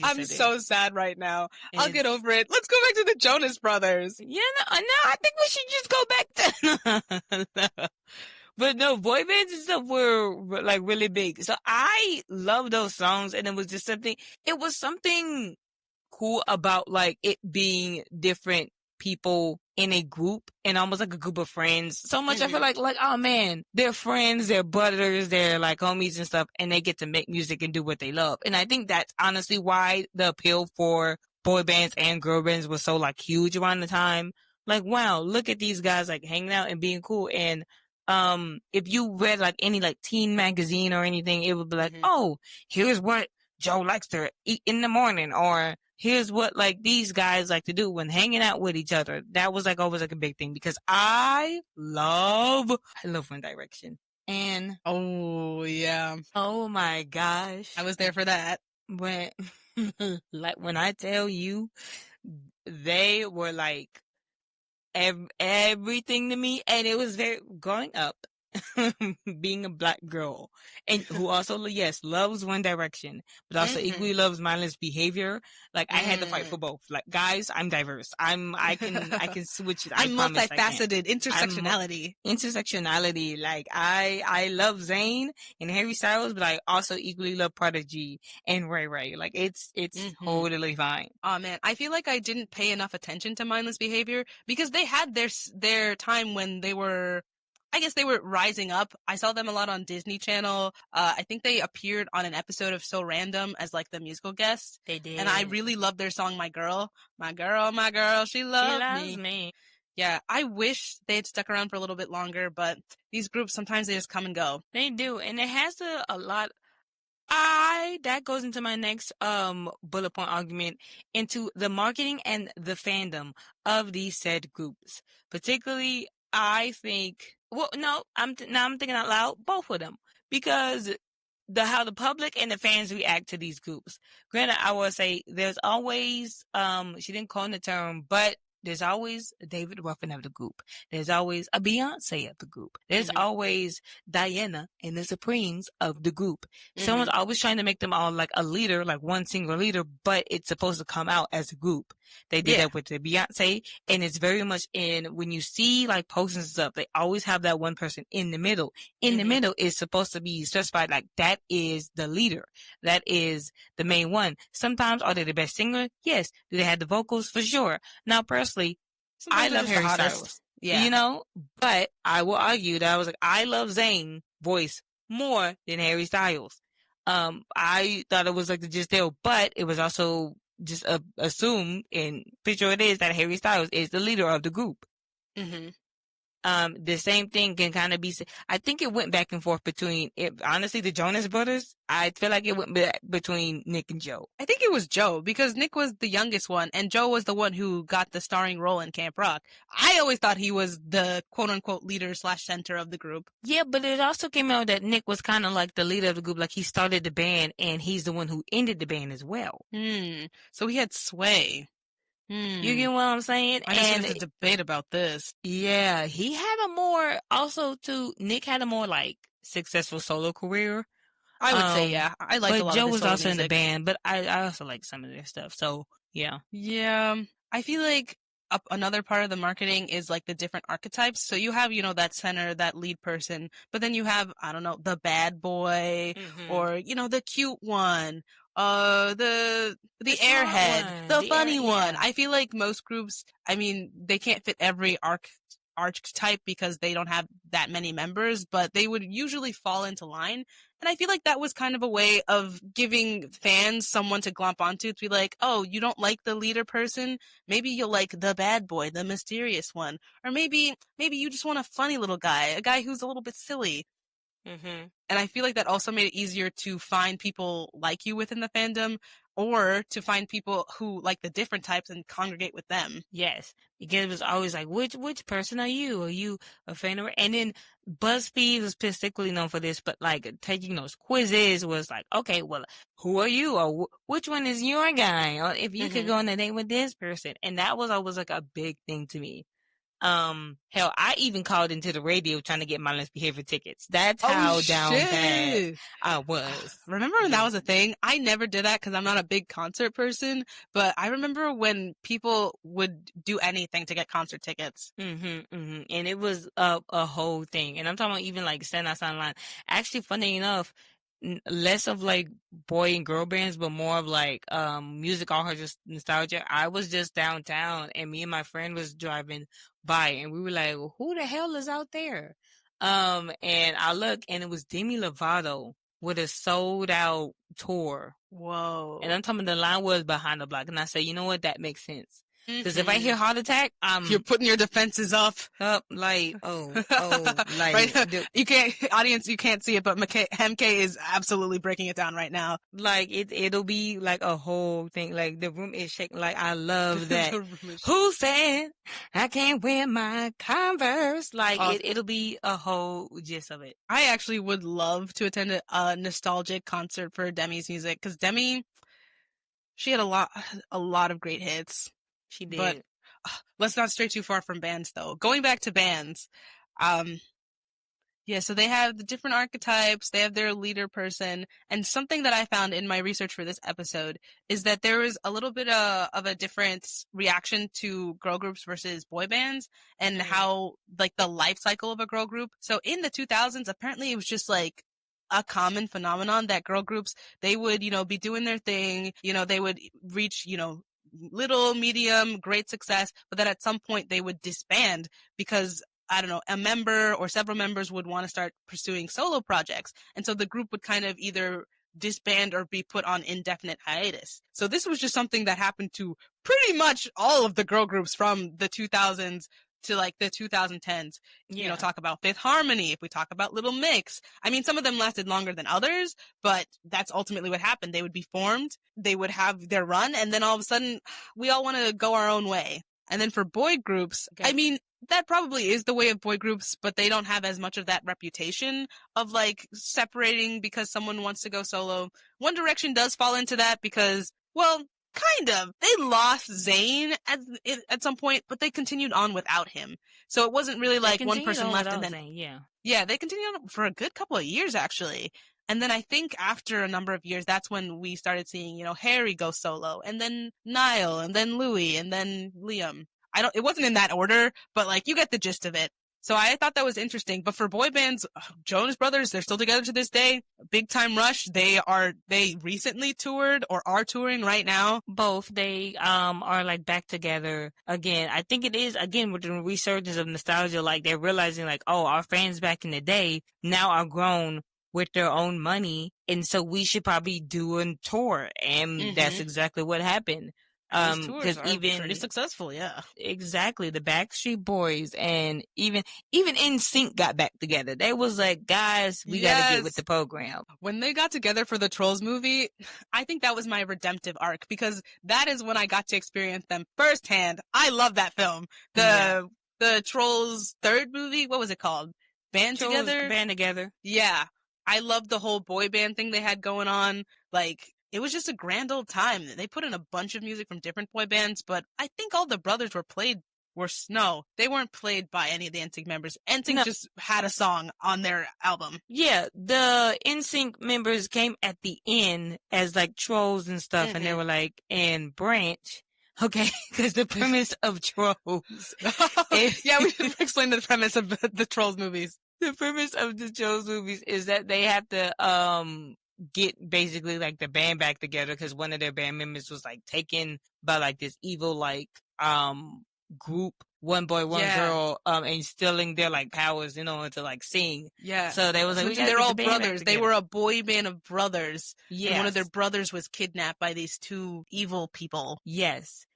I'm so sad right now. I'll get over it. Let's go back to the Jonas Brothers. Yeah, no, I think we should just go back to. But no, boy bands and stuff were like really big. So I love those songs, and it was something cool about like it being different people in a group and almost like a group of friends. So much I feel like, oh man, they're friends, they're brothers, they're like homies and stuff, and they get to make music and do what they love. And I think that's honestly why the appeal for boy bands and girl bands was so like huge around the time. Like, wow, look at these guys like hanging out and being cool. And if you read like any like teen magazine or anything, it would be like, oh, here's what Joe likes to eat in the morning, or here's what like these guys like to do when hanging out with each other. That was like always like a big thing because I love One Direction. And oh yeah, oh my gosh, I was there for that. When like when I tell you, they were like everything to me, and it was very growing up. Being a black girl and who also loves One Direction but also equally loves Mindless Behavior, like I had to fight for both. Like, guys, I'm diverse. I can switch it. I'm multifaceted. Intersectionality. Like I love Zayn and Harry Styles, but I also equally love Prodigy and Ray Ray. Like it's totally fine. Oh man, I feel like I didn't pay enough attention to Mindless Behavior because they had their time when they were, I guess they were rising up. I saw them a lot on Disney Channel. I think they appeared on an episode of So Random as like the musical guest. They did. And I really loved their song, My Girl. My girl, she loves me. Yeah, I wish they had stuck around for a little bit longer, but these groups, sometimes they just come and go. They do. And it has a lot. That goes into my next bullet point argument into the marketing and the fandom of these said groups. Particularly, I think, I'm thinking out loud, both of them, because how the public and the fans react to these groups. Granted, I will say there's always, she didn't coin the term, but there's always a David Ruffin of the group. There's always a Beyonce of the group. There's always Diana and the Supremes of the group. Someone's always trying to make them all like a leader, like one single leader, but it's supposed to come out as a group. They did that with the Beyonce, and it's very much when you see like posts and stuff, they always have that one person in the middle. In the middle is supposed to be specified like that is the leader. That is the main one. Sometimes are they the best singer? Yes. Do they have the vocals? For sure. Now, personally, I love Harry Styles. Yeah. But I will argue that I love Zayn voice more than Harry Styles. I thought it was like the just there, but it was also just assumed and picture it is that Harry Styles is the leader of the group. The same thing can kind of be, I think it went back and forth between, honestly, the Jonas Brothers. I feel like it went back between Nick and Joe. I think it was Joe because Nick was the youngest one and Joe was the one who got the starring role in Camp Rock. I always thought he was the quote unquote leader / center of the group. Yeah, but it also came out that Nick was kind of like the leader of the group. Like he started the band and he's the one who ended the band as well. So he had sway. You get what I'm saying? I just had a debate about this. Yeah, he had Nick had a more like successful solo career. I would say, yeah. I like a lot Joe of his was solo also music. in the band, but I also like some of their stuff. So, yeah. Yeah. I feel like another part of the marketing is like the different archetypes. So you have, that center, that lead person, but then you have, I don't know, the bad boy or, the cute one. The airhead, the funny one. I feel like most groups, they can't fit every archetype because they don't have that many members, but they would usually fall into line. And I feel like that was kind of a way of giving fans someone to glomp onto, to be like, oh, you don't like the leader person? Maybe you'll like the bad boy, the mysterious one. Or maybe you just want a funny little guy, a guy who's a little bit silly. Mm-hmm. And I feel like that also made it easier to find people like you within the fandom, or to find people who like the different types and congregate with them. Yes, because it was always like, which person are you? Are you a fan of? And then BuzzFeed was particularly known for this, but like taking those quizzes was like, okay, well, who are you? Or which one is your guy? Or if you could go on a date with this person, and that was always like a big thing to me. Hell, I even called into the radio trying to get Mindless Behavior tickets. That's how down bad I was. Remember when that was a thing? I never did that because I'm not a big concert person, but I remember when people would do anything to get concert tickets. And it was a whole thing. And I'm talking about even like standing outside online. Actually, funny enough, less of like boy and girl bands, but more of like music all her just nostalgia. I was just downtown and me and my friend was driving by and we were like, well, who the hell is out there? And I look and it was Demi Lovato with a sold out tour. Whoa. And I'm talking the line was behind the block. And I said, you know what? That makes sense. Because if I hear heart attack, you're putting your defenses up. Like, like, right? You can't, audience, you can't see it, but MK is absolutely breaking it down right now. Like, it'll be like a whole thing. Like, the room is shaking. Like, I love that. Who said I can't wear my Converse? Like, it'll be a whole gist of it. I actually would love to attend a nostalgic concert for Demi's music, because Demi, she had a lot of great hits. She did. But let's not stray too far from bands, though. Going back to bands, yeah, so they have the different archetypes, they have their leader person, and something that I found in my research for this episode is that there was a little bit of a different reaction to girl groups versus boy bands, and how, like, the life cycle of a girl group. So in the 2000s, apparently it was just, like, a common phenomenon that girl groups, they would, be doing their thing, they would reach, little, medium, great success, but then at some point they would disband because, I don't know, a member or several members would want to start pursuing solo projects. And so the group would kind of either disband or be put on indefinite hiatus. So this was just something that happened to pretty much all of the girl groups from the 2000s to like the 2010s. Yeah. Talk about Fifth Harmony, if we talk about Little Mix. I mean, some of them lasted longer than others, but that's ultimately what happened. They would be formed, they would have their run, and then all of a sudden, we all want to go our own way. And then for boy groups, I mean, that probably is the way of boy groups, but they don't have as much of that reputation of like separating because someone wants to go solo. One Direction does fall into that because, well, kind of. They lost Zayn at some point, but they continued on without him. So it wasn't really like one person left and then Zayn, yeah, they continued on for a good couple of years actually. And then I think after a number of years, that's when we started seeing, Harry go solo, and then Niall, and then Louis, and then Liam. It wasn't in that order, but like you get the gist of it. So I thought that was interesting. But for boy bands, Jonas Brothers, they're still together to this day. Big Time Rush, they recently toured or are touring right now. Both. They are like back together again. I think it is again with the resurgence of nostalgia, like they're realizing like, oh, our fans back in the day now are grown with their own money, and so we should probably do a tour. And that's exactly what happened. Because even pretty successful, yeah. Exactly. The Backstreet Boys and even NSYNC got back together. They was like, guys, we gotta get with the program. When they got together for the Trolls movie, I think that was my redemptive arc, because that is when I got to experience them firsthand. I love that film. The Trolls third movie, what was it called? Band Together? Yeah. I loved the whole boy band thing they had going on. Like, it was just a grand old time. They put in a bunch of music from different boy bands, but I think all the brothers they weren't played by any of the NSYNC members. NSYNC just had a song on their album. Yeah, the NSYNC members came at the end as like trolls and stuff, and they were like, and Branch. Okay, because the premise of Trolls. Yeah, we should explain the premise of the Trolls movies. The premise of the Trolls movies is that they have to get basically like the band back together because one of their band members was like taken by like this evil like group, one boy, one Yeah. girl, instilling their like powers, to like sing. Yeah. So they was like, we gotta They're get all the band back brothers. They together. were a boy band of brothers. And one of their Yes. brothers was kidnapped by these two evil people. Yes.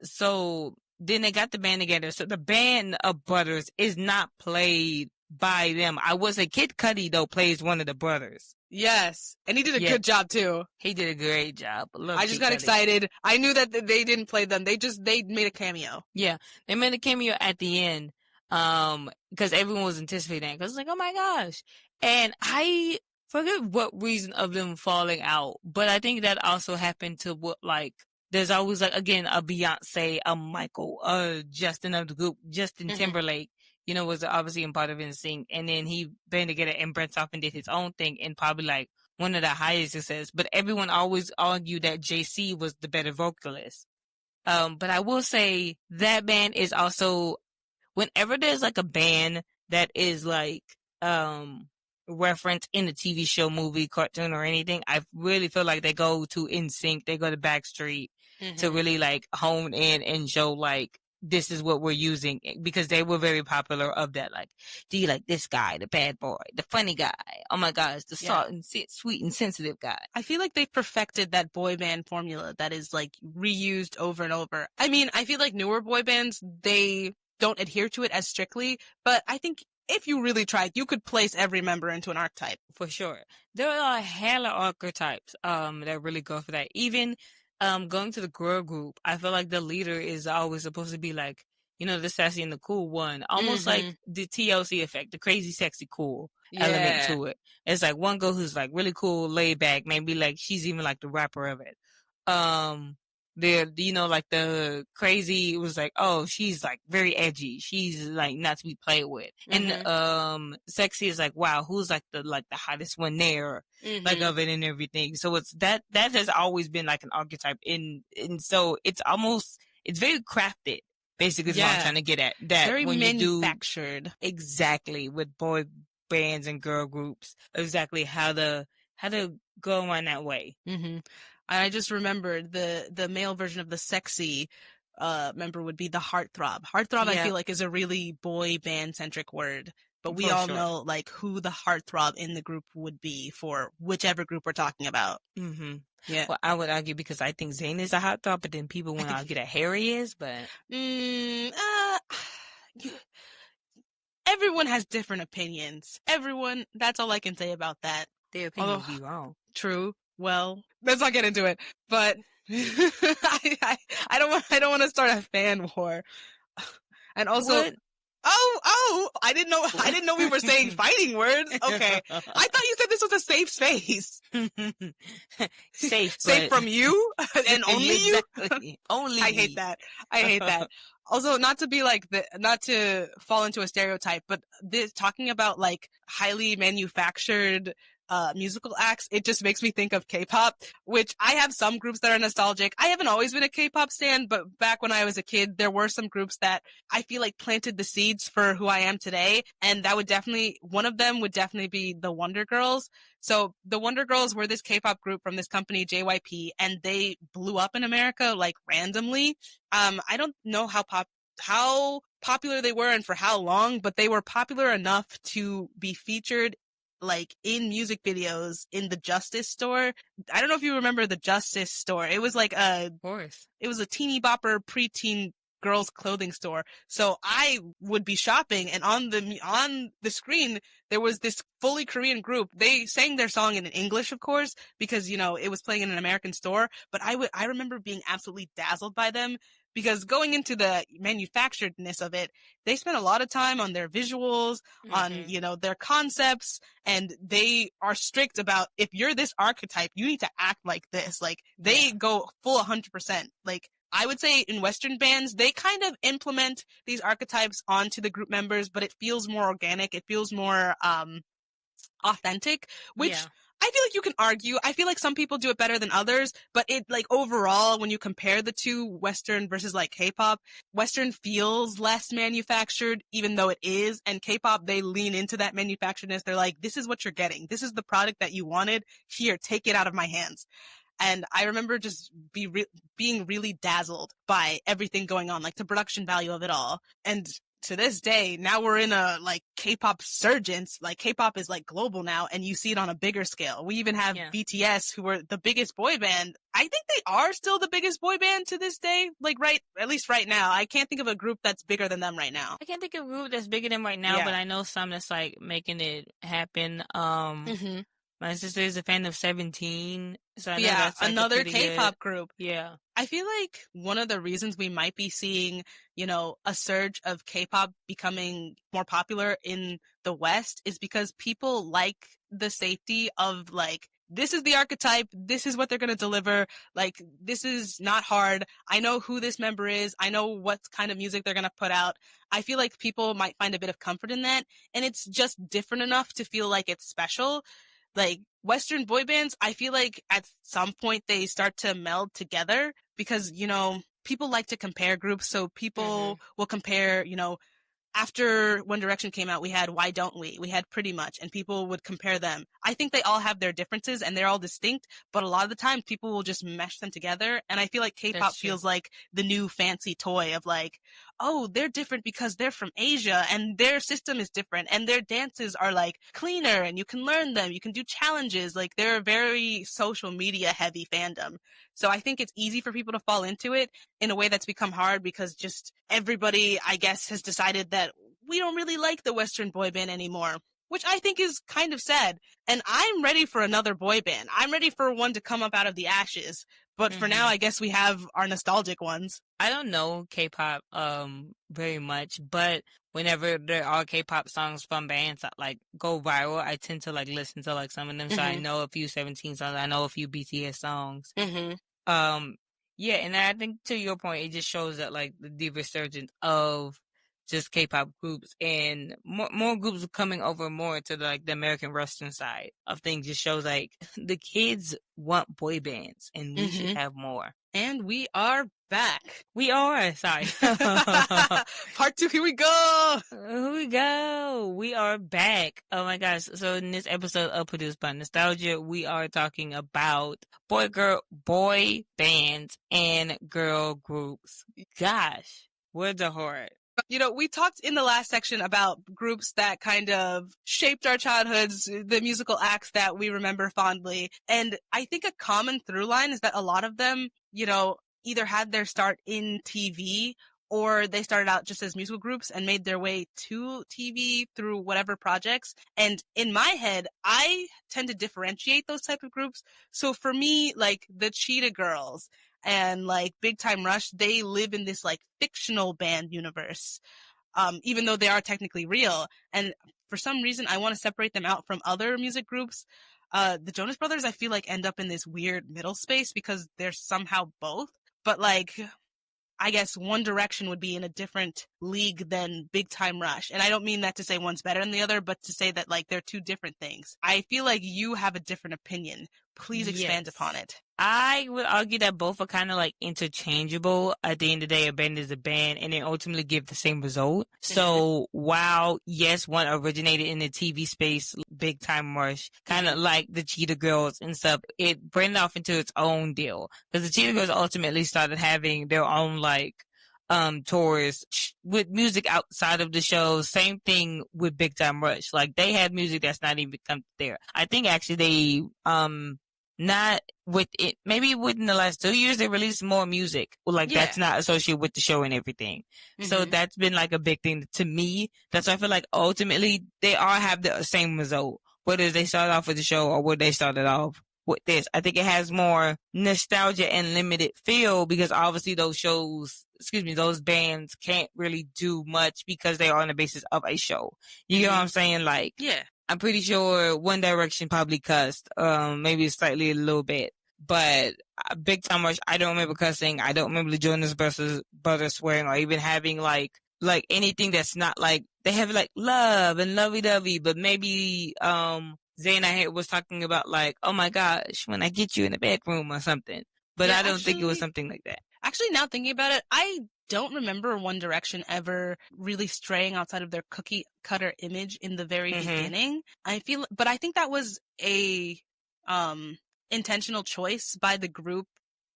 So then they got the band together. So the band of brothers is not played by them. I would say Kid Cudi though plays one of the brothers. Yes. And he did a Yeah. good job too. He did a great job. I just got excited. I knew that they didn't play them. They made a cameo. Yeah. They made a cameo at the end. Because everyone was anticipating that. Because it's like, oh my gosh. And I forget what reason of them falling out. But I think that also happened to what, like, there's always, like, again, a Beyonce, a Michael, Justin of the group, Justin Timberlake, was obviously a part of NSYNC. And then he band together and branched off and did his own thing and probably, like, one of the highest success. But everyone always argued that JC was the better vocalist. But I will say that band is also, whenever there's like a band that is like, referenced in a TV show, movie, cartoon, or anything, I really feel like they go to NSYNC, they go to Backstreet to really like hone in and show like, this is what we're using, because they were very popular of that. Like, do you like this guy, the bad boy, the funny guy? Oh my gosh, the salt and sweet and sensitive guy. I feel like they perfected that boy band formula that is like reused over and over. I mean, I feel like newer boy bands, they don't adhere to it as strictly, but I think if you really tried, you could place every member into an archetype. For sure. There are hella archetypes that really go for that. Even going to the girl group, I feel like the leader is always supposed to be like, the sassy and the cool one. Almost like the TLC effect, the crazy, sexy, cool element to it. It's like one girl who's like really cool, laid back, maybe like she's even like the rapper of it. Like the crazy was like, oh, she's like very edgy. She's like not to be played with. And sexy is like, wow, who's like the hottest one there, like of it and everything. So it's that has always been like an archetype and so it's very crafted. Basically, is what I'm trying to get at. That very when manufactured. Exactly, with boy bands and girl groups, exactly how to go on that way. I just remembered the male version of the sexy member would be the heartthrob. Heartthrob, I feel like, is a really boy band centric word, but we all know like who the heartthrob in the group would be for whichever group we're talking about. Yeah. Well, I would argue because I think Zayn is a heartthrob, but then people want to argue that Harry is, but everyone has different opinions. That's all I can say about that. Their opinions be wrong. True. Well, let's not get into it. But I don't want to start a fan war. And also, what? I didn't know we were saying fighting words. Okay, I thought you said this was a safe space. Safe from you and only you. Only. I hate that. Also, not to fall into a stereotype, but talking about like highly manufactured musical acts, it just makes me think of K-pop, which I have some groups that are nostalgic. I haven't always been a K-pop stan, but back when I was a kid, there were some groups that I feel like planted the seeds for who I am today. And one of them would definitely be the Wonder Girls. So the Wonder Girls were this K-pop group from this company, JYP, and they blew up in America like randomly. I don't know how popular they were and for how long, but they were popular enough to be featured like in music videos in the Justice store. I don't know if you remember the Justice store. It was like Of course. It was a teeny bopper preteen girls clothing store. So I would be shopping and on the screen there was this fully Korean group. They sang their song in English, of course, because it was playing in an American store, but I remember being absolutely dazzled by them. Because going into the manufacturedness of it, they spent a lot of time on their visuals, on, their concepts, and they are strict about, if you're this archetype, you need to act like this. Like, they go full 100%. Like, I would say in Western bands, they kind of implement these archetypes onto the group members, but it feels more organic. It feels more authentic, which I feel like you can argue. I feel like some people do it better than others, but it like overall, when you compare the two, Western versus like K-pop, Western feels less manufactured, even though it is, and K-pop, they lean into that manufacturedness. They're like, this is what you're getting. This is the product that you wanted. Here, take it out of my hands. And I remember just being really dazzled by everything going on, like the production value of it all. And to this day, now we're in a like K-pop surgence. Like K-pop is like global now, and you see it on a bigger scale. We even have BTS, who were the biggest boy band. I think they are still the biggest boy band to this day. Like at least right now, I can't think of a group that's bigger than them right now. I can't think of a group that's bigger than right now, but I know some that's like making it happen. My sister is a fan of 17, so I know that's like another K-pop group. Yeah. I feel like one of the reasons we might be seeing, a surge of K-pop becoming more popular in the West is because people like the safety of like, this is the archetype, this is what they're going to deliver, like, this is not hard, I know who this member is, I know what kind of music they're going to put out. I feel like people might find a bit of comfort in that, and it's just different enough to feel like it's special. Like, Western boy bands, I feel like at some point they start to meld together because, people like to compare groups. So people will compare, after One Direction came out, we had Why Don't We? We had Pretty Much, and people would compare them. I think they all have their differences and they're all distinct, but a lot of the time people will just mesh them together. And I feel like K-pop feels like the new fancy toy of like, oh, they're different because they're from Asia and their system is different and their dances are like cleaner and you can learn them. You can do challenges. Like, they're a very social media heavy fandom. So I think it's easy for people to fall into it in a way that's become hard because just everybody, I guess, has decided that we don't really like the Western boy band anymore, which I think is kind of sad. And I'm ready for another boy band. I'm ready for one to come up out of the ashes. But for now, I guess we have our nostalgic ones. I don't know K-pop very much, but whenever there are K-pop songs from bands that like go viral, I tend to like listen to like some of them. So I know a few 17 songs. I know a few BTS songs. Yeah, and I think to your point, it just shows that like the resurgence of just K-pop groups and more groups are coming over more to the American Western side of things. Just shows like the kids want boy bands and we should have more. And we are back. We are. Sorry. Part 2, here we go. Here we go. We are back. Oh my gosh. So in this episode of Produced by Nostalgia, we are talking about boy bands and girl groups. Gosh, words are hard. We talked in the last section about groups that kind of shaped our childhoods, the musical acts that we remember fondly. And I think a common through line is that a lot of them, either had their start in TV or they started out just as musical groups and made their way to TV through whatever projects. And in my head, I tend to differentiate those type of groups. So for me, like the Cheetah Girls and like Big Time Rush, they live in this like fictional band universe, even though they are technically real. And for some reason, I want to separate them out from other music groups. The Jonas Brothers, I feel like, end up in this weird middle space because they're somehow both. But like, I guess One Direction would be in a different league than Big Time Rush. And I don't mean that to say one's better than the other, but to say that like they're two different things. I feel like you have a different opinion. Please expand upon it. I would argue that both are kind of like interchangeable. At the end of the day, a band is a band and they ultimately give the same result. So while, yes, one originated in the TV space, Big Time Rush, kind of like the Cheetah Girls and stuff, it branched off into its own deal. Because the Cheetah Girls ultimately started having their own like tours with music outside of the show. Same thing with Big Time Rush. Like they had music that's not even come there. I think actually they not with it, maybe within the last 2 years they released more music like that's not associated with the show and everything. So that's been like a big thing to me. That's why I feel like ultimately they all have the same result, whether they started off with the show or whether they started off with this. I think it has more nostalgia and limited feel because obviously those bands can't really do much because they are on the basis of a show. You know what I'm saying? Like, I'm pretty sure One Direction probably cussed, maybe slightly a little bit, but Big Time Rush, I don't remember cussing. I don't remember the Jonas Brothers swearing or even having like anything that's not like, they have like love and lovey-dovey, but maybe, Zayn I heard was talking about like, oh my gosh, when I get you in the bedroom or something. But I don't think it was something like that. Actually, now thinking about it, I don't remember One Direction ever really straying outside of their cookie cutter image in the very beginning. But I think that was a intentional choice by the group,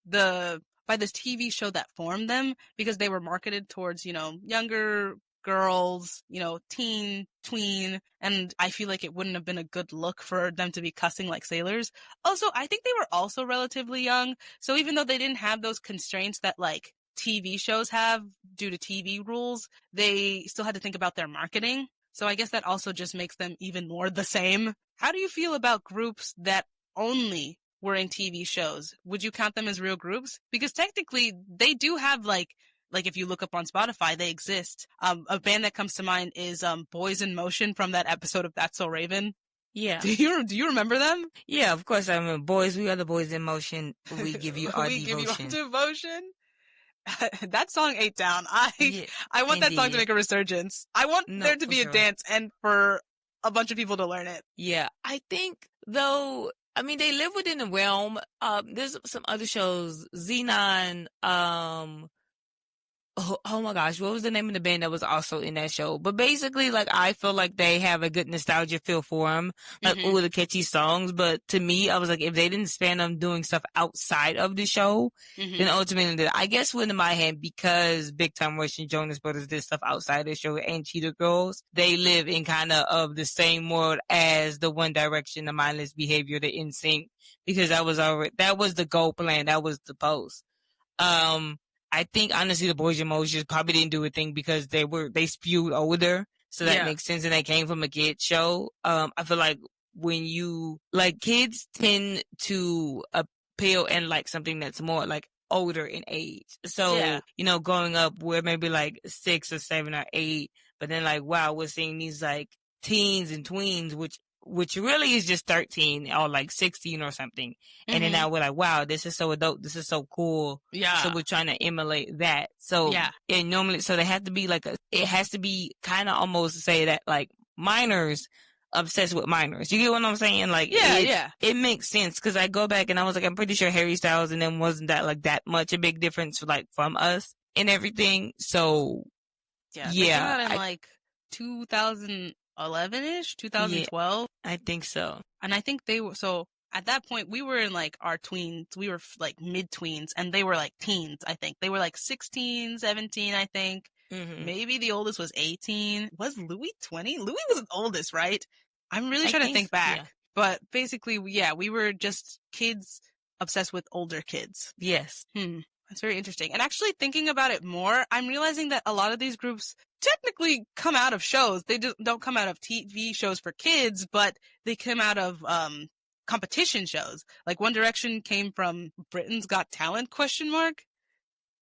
by this TV show that formed them, because they were marketed towards, younger girls, tween, and I feel like it wouldn't have been a good look for them to be cussing like sailors. Also, I think they were also relatively young, so even though they didn't have those constraints that like TV shows have due to TV rules, they still had to think about their marketing. So I guess that also just makes them even more the same. How do you feel about groups that only were in TV shows? Would you count them as real groups? Because technically they do have like if you look up on Spotify, they exist. A band that comes to mind is Boys in Motion from that episode of That's So Raven. Yeah. Do you remember them? Yeah, of course I remember. Boys, we are the boys in motion. We give you our we devotion. give you our devotion. That song ate down. Yeah, I want that song to indeed. make a resurgence. I want No, there to for be a sure. dance and for a bunch of people to learn it. Yeah, I think though, I mean, they live within the realm. There's some other shows, Xenon, oh my gosh, what was the name of the band that was also in that show? But basically, like, I feel like they have a good nostalgia feel for them, like, Mhm. ooh, the catchy songs. But to me, I was like, if they didn't spend on doing stuff outside of the show, Mhm. then ultimately, I guess within my hand, because Big Time Rush and Jonas Brothers did stuff outside the show and Cheetah Girls, they live in kind of the same world as the One Direction, the Mindless Behavior, the NSYNC, because that was the goal plan, that was the post. I think honestly the Boys and Moses probably didn't do a thing because they spewed older, so that Yeah. makes sense, and they came from a kid show. I feel like when you like kids tend to appeal and like something that's more like older in age. So Yeah. Growing up, we're maybe like 6 or 7 or 8, but then like wow, we're seeing these like teens and tweens, which really is just 13 or like 16 or something. And then Mhm. now we're like, wow, this is so adult. This is so cool. Yeah. So we're trying to emulate that. So Yeah. so they have to be it has to be kind of almost say that like minors obsessed with minors. You get what I'm saying? Like, Yeah. it makes sense because I go back and I was like, I'm pretty sure Harry Styles and them wasn't that like that much a big difference like from us and everything. So Yeah. They came out in like 2011-ish, 2012. I think so. And I think they were, so at that point we were in like our tweens. We were like mid-tweens and they were like teens, I think. They were like 16, 17, I think. Mm-hmm. Maybe the oldest was 18. Was Louis 20? Louis was the oldest, right? I'm really trying to think back. Yeah. But basically, yeah, we were just kids obsessed with older kids. Yes. That's very interesting. And actually thinking about it more, I'm realizing that a lot of these groups technically come out of shows. They don't come out of TV shows for kids, but they come out of competition shows. Like One Direction came from Britain's Got Talent ?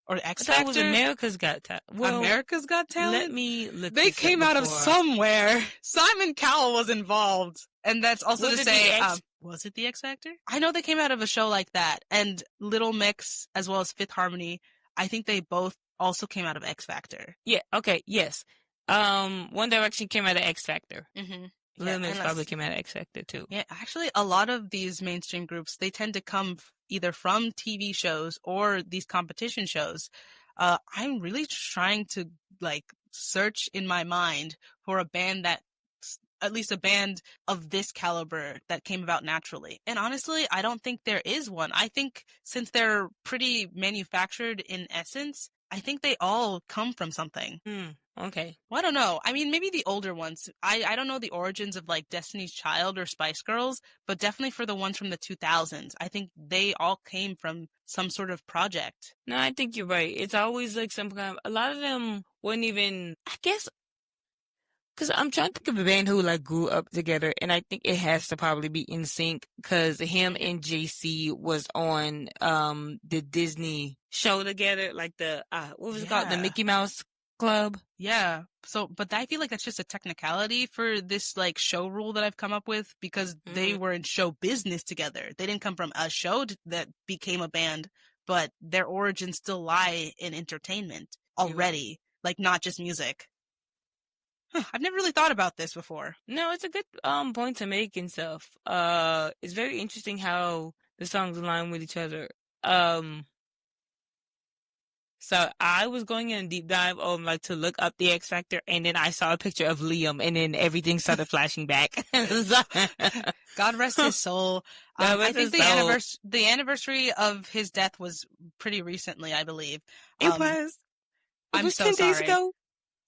Or X Factor. That was America's Got Talent. Well, America's Got Talent? Let me look. They came out of somewhere. Simon Cowell was involved. And that's also to say, was it the X Factor? I know they came out of a show like that. And Little Mix, as well as Fifth Harmony, I think they both also came out of X Factor. Yeah, okay, yes. One Direction came out of X Factor. Mm-hmm. Little Mix probably came out of X Factor too. Yeah, actually, a lot of these mainstream groups, they tend to come either from TV shows or these competition shows. I'm really trying to like search in my mind for a band that, at least a band of this caliber that came about naturally. And honestly, I don't think there is one. I think since they're pretty manufactured in essence, I think they all come from something. Okay. Well, I don't know. I mean, maybe the older ones. I don't know the origins of like Destiny's Child or Spice Girls, but definitely for the ones from the 2000s, I think they all came from some sort of project. No, I think you're right. It's always like some kind of, a lot of them wouldn't even, I guess, because I'm trying to think of a band who like grew up together, and I think it has to probably be NSYNC because him and JC was on the Disney show together, like the what was it called, the Mickey Mouse Club. Yeah. So, but I feel like that's just a technicality for this like show rule that I've come up with because they were in show business together. They didn't come from a show that became a band, but their origins still lie in entertainment already, like not just music. I've never really thought about this before. No, it's a good point to make and stuff. It's very interesting how the songs align with each other. So I was going in a deep dive like to look up the X Factor, and then I saw a picture of Liam, and then everything started flashing back. God rest his soul. That I was think his soul. the anniversary of his death was pretty recently, I believe. It was. It I'm was so 10 days sorry. ago.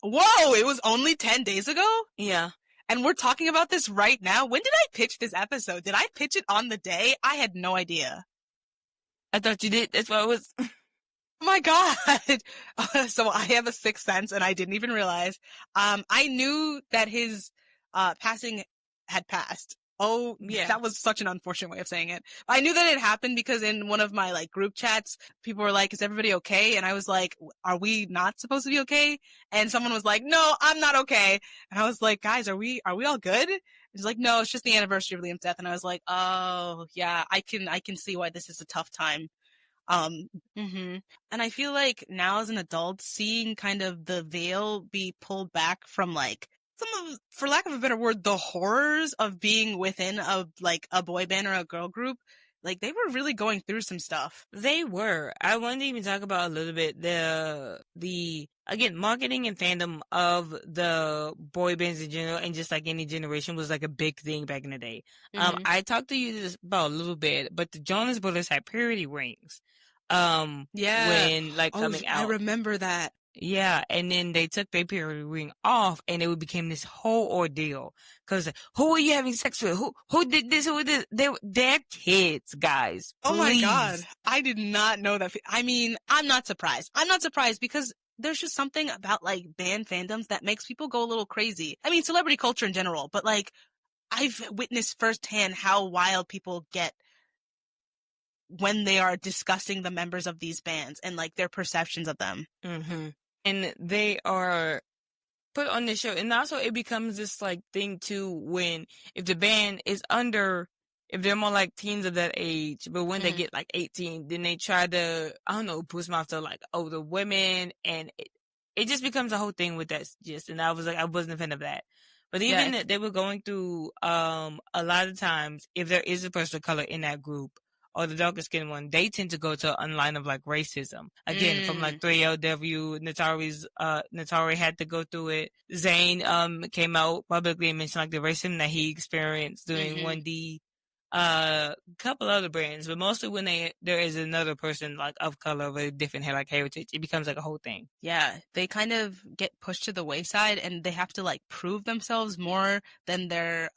Whoa, it was only 10 days ago? Yeah. And we're talking about this right now. When did I pitch this episode? Did I pitch it on the day? I had no idea. I thought you did. That's why I was. Oh my God. So I have a sixth sense and I didn't even realize. I knew that his passing had passed. Oh, Yeah. that was such an unfortunate way of saying it. I knew that it happened because in one of my like group chats, people were like, "Is everybody okay?" And I was like, "Are we not supposed to be okay?" And someone was like, "No, I'm not okay." And I was like, "Guys, are we all good?" It's like, "No, it's just the anniversary of Liam's death." And I was like, "Oh, yeah, I can see why this is a tough time." And I feel like now as an adult, seeing kind of the veil be pulled back from like some of, for lack of a better word, the horrors of being within a boy band or a girl group, like they were really going through some stuff. They were. I wanted to even talk about a little bit the again marketing and fandom of the boy bands in general, and just like any generation was like a big thing back in the day. I talked to you this about a little bit, but the Jonas Brothers had purity rings. Yeah. When like coming I out. remember that. Yeah, and then they took their purity ring off, and it became this whole ordeal. Cause who are you having sex with? Who did this? Who did this? They're kids, guys. Oh my God. Please. I did not know that. I mean, I'm not surprised. I'm not surprised because there's just something about like band fandoms that makes people go a little crazy. I mean, celebrity culture in general, but like I've witnessed firsthand how wild people get when they are discussing the members of these bands and like their perceptions of them. Mm-hmm. And they are put on the show, and also it becomes this like thing too when if the band is under, if they're more like teens of that age, but when they get like 18, then they try to, I don't know, push them off to like older women, and it just becomes a whole thing with that. Just, and I was like, I wasn't a fan of that. But even they were going through a lot of times, if there is a person of color in that group or the darker skinned one, they tend to go to a line of like racism. Again, from like 3LW, Natari had to go through it. Zayn came out publicly and mentioned like the racism that he experienced doing 1D. Couple other brands, but mostly when there is another person like of color of a different hair, like heritage, it becomes like a whole thing. Yeah, they kind of get pushed to the wayside and they have to like prove themselves more than their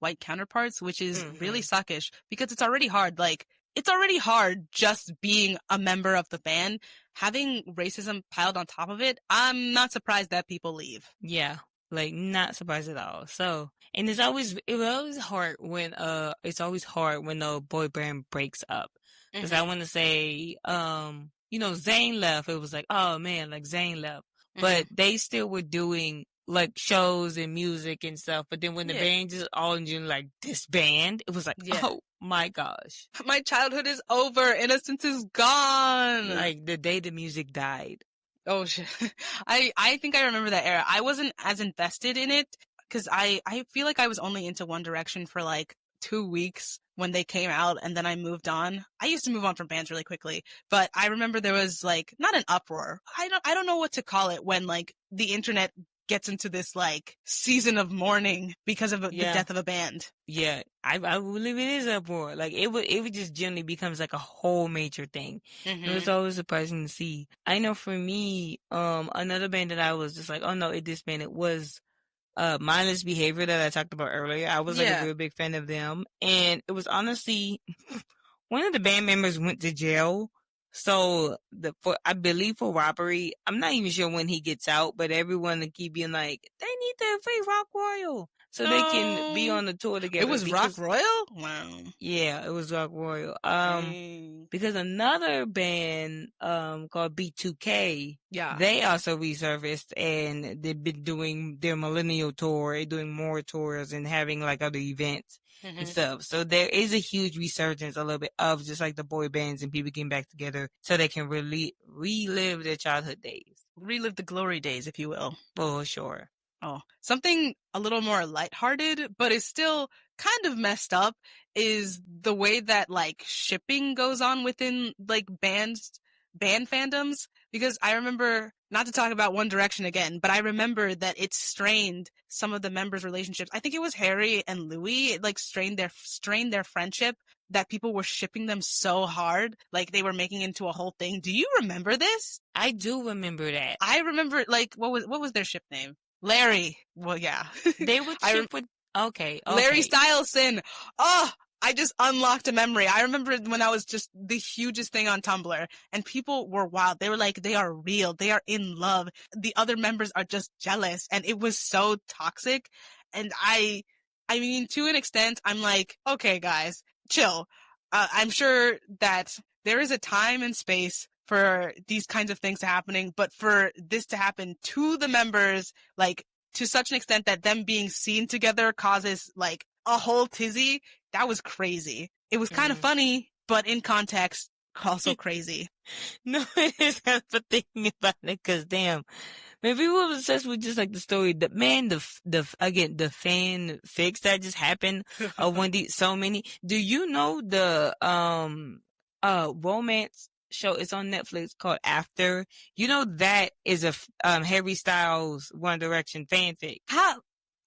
white counterparts, which is really suckish because it's already hard. Like it's already hard just being a member of the band. Having racism piled on top of it, I'm not surprised that people leave. Yeah. Like not surprised at all. So, and it was always hard when the boy band breaks up. Because I want to say, Zayn left. It was like, oh man, like Zayn left. But they still were doing like shows and music and stuff. But then when the band just all in June like disband, it was like, oh my gosh, my childhood is over. Innocence is gone. Like the day the music died. Oh shit. I think I remember that era. I wasn't as invested in it because I feel like I was only into One Direction for like 2 weeks when they came out and then I moved on. I used to move on from bands really quickly, but I remember there was like not an uproar. I don't know what to call it when like the internet gets into this like season of mourning because of the death of a band. Yeah, I believe it is uproar. Like it would just generally becomes like a whole major thing. It was always surprising to see. I know for me, another band that I was just like, oh no, it disbanded was Mindless Behavior that I talked about earlier. I was like a real big fan of them, and it was honestly one of the band members went to jail. So I believe for robbery. I'm not even sure when he gets out, but everyone to keep being like, they need to free Rock Royal so they can be on the tour together. It was Rock Royal? Wow. Yeah, it was Rock Royal. Because another band called B2K, they also resurfaced and they've been doing their millennial tour, doing more tours and having like other events and stuff. So there is a huge resurgence a little bit of just like the boy bands and people getting back together so they can really relive their childhood days. Relive the glory days, if you will. Oh, sure. Oh, something a little more lighthearted, but is still kind of messed up is the way that like shipping goes on within like band fandoms. Because I remember, not to talk about One Direction again, but I remember that it strained some of the members' relationships. I think it was Harry and Louis. It like strained their friendship, that people were shipping them so hard, like they were making it into a whole thing. Do you remember this? I do remember that. I remember, like, what was their ship name? Larry. Well, yeah. They would ship with okay. Larry Styleson. Oh, I just unlocked a memory. I remember when that was just the hugest thing on Tumblr, and people were wild. They were like, they are real. They are in love. The other members are just jealous, and it was so toxic. And I mean, to an extent, I'm like, okay, guys, chill. I'm sure that there is a time and space for these kinds of things to happening, but for this to happen to the members, like, to such an extent that them being seen together causes like a whole tizzy, that was crazy. It was kind of funny, but in context, also crazy. No, it is not for thinking about it, because damn, man, people are obsessed with just like the story. The fan fics that just happened of Wendy. So many. Do you know the romance show? It's on Netflix called After. You know that is a Harry Styles One Direction fanfic.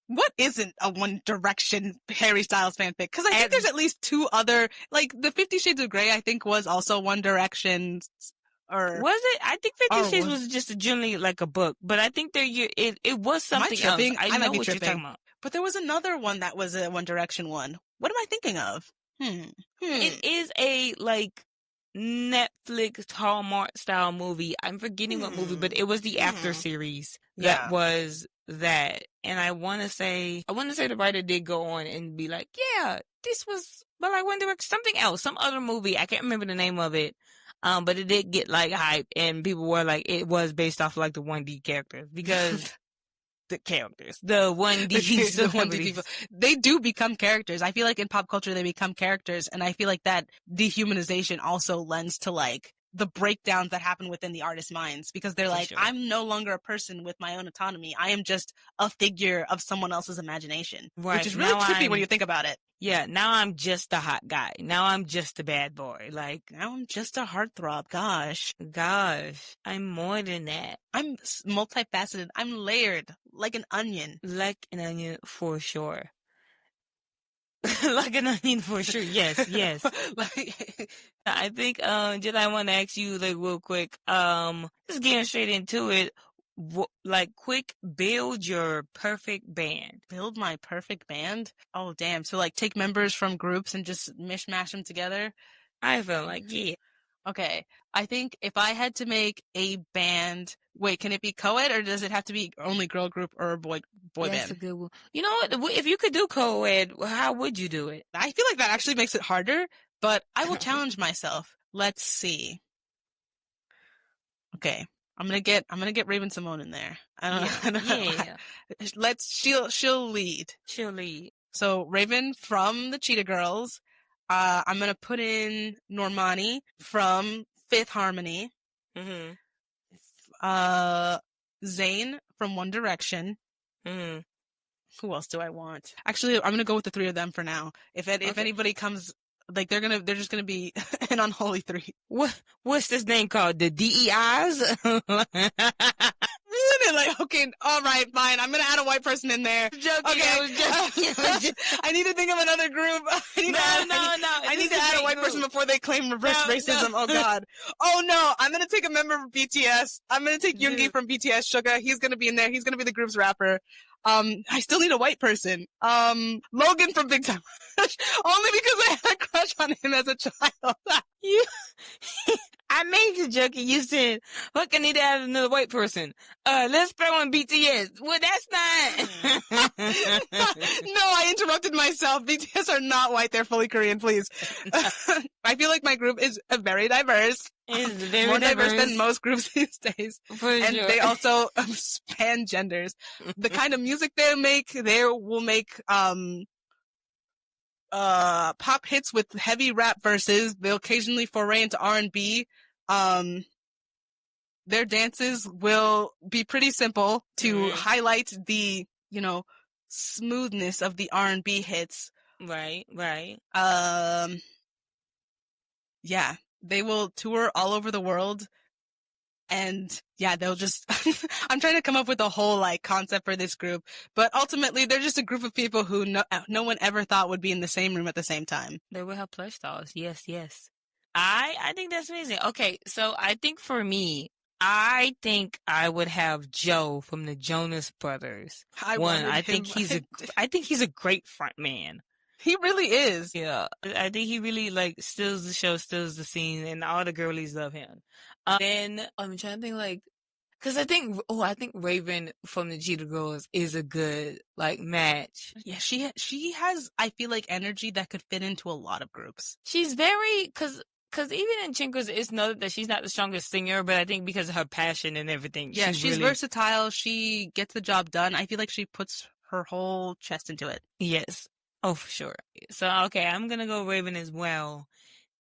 What isn't a One Direction Harry Styles fanfic? Because I think there's at least two other, like the 50 Shades of Grey, I think was also One Direction. Or was it? I think 50 Shades was just generally like a book, but I think it was something else. I know what you're talking about. But there was another one that was a One Direction one. What am I thinking of? It is a like Netflix Hallmark style movie. I'm forgetting what movie, but it was the After series that was that. And I want to say the writer did go on and be like, yeah, this was, but like One Direction, something else, some other movie. I can't remember the name of it. But it did get like hype, and people were like, it was based off like the 1D characters, because the 1D people, they do become characters. I feel like in pop culture they become characters, and I feel like that dehumanization also lends to like the breakdowns that happen within the artist's minds, because they're like, I'm no longer a person with my own autonomy. I am just a figure of someone else's imagination, which is really trippy when you think about it. Yeah, now I'm just a hot guy. Now I'm just a bad boy. Like, now I'm just a heartthrob. Gosh, I'm more than that. I'm multifaceted. I'm layered like an onion. Like an onion for sure. Like an onion for sure. Yes. I think, Jedi, I want to ask you like real quick, just getting straight into it. Like, quick, build your perfect band. Build my perfect band? Oh, damn. So like take members from groups and just mishmash them together? I feel like, yeah. Okay. I think if I had to make a band, wait, can it be co-ed, or does it have to be only girl group or boy band? That's a good one. You know what? If you could do co-ed, how would you do it? I feel like that actually makes it harder, but I will challenge myself. Let's see. Okay. I'm gonna get Raven Simone in there. I don't know. She'll lead. So Raven from the Cheetah Girls. I'm gonna put in Normani from Fifth Harmony. Zayn from One Direction. Who else do I want? Actually, I'm gonna go with the three of them for now. If anybody comes, like they're just gonna be an unholy three. What's this name called? The DEIs? Like, okay, all right, fine. I'm gonna add a white person in there. Okay, I need to think of another group. I need to add a white person before they claim reverse racism. Oh God. Oh no, I'm gonna take a member of BTS. I'm gonna take Yoongi from BTS. Suga. He's gonna be in there. He's gonna be the group's rapper. I still need a white person. Logan from Big Time Rush. Only because I had a crush on him as a child. I made the joke and you said, look, I need to add another white person. Let's throw in BTS. Well, that's not. No, I interrupted myself. BTS are not white. They're fully Korean, please. I feel like my group is very diverse. It's very more diverse than most groups these days. And sure. They also span genders. The kind of music they will make pop hits with heavy rap verses. They'll occasionally foray into R&B. Their dances will be pretty simple to highlight the, smoothness of the R&B hits. Right. Yeah, they will tour all over the world. And yeah, they'll just, I'm trying to come up with a whole like concept for this group, but ultimately they're just a group of people who no one ever thought would be in the same room at the same time. They will have plush dolls. Yes, yes. I think that's amazing. Okay, so I think for me, I think I would have Joe from the Jonas Brothers. I One, wanted I him. think he's a great front man. He really is. Yeah, I think he really like steals the show, steals the scene, and all the girlies love him. Then I'm trying to think like, cause I think Raven from the Cheetah Girls is a good like match. Yeah, she has, I feel like, energy that could fit into a lot of groups. She's very cause even in Chinkers, it's noted that she's not the strongest singer, but I think because of her passion and everything, Yeah, she's really versatile. She gets the job done. I feel like she puts her whole chest into it. Yes. Oh, for sure. So, okay, I'm gonna go Raven as well.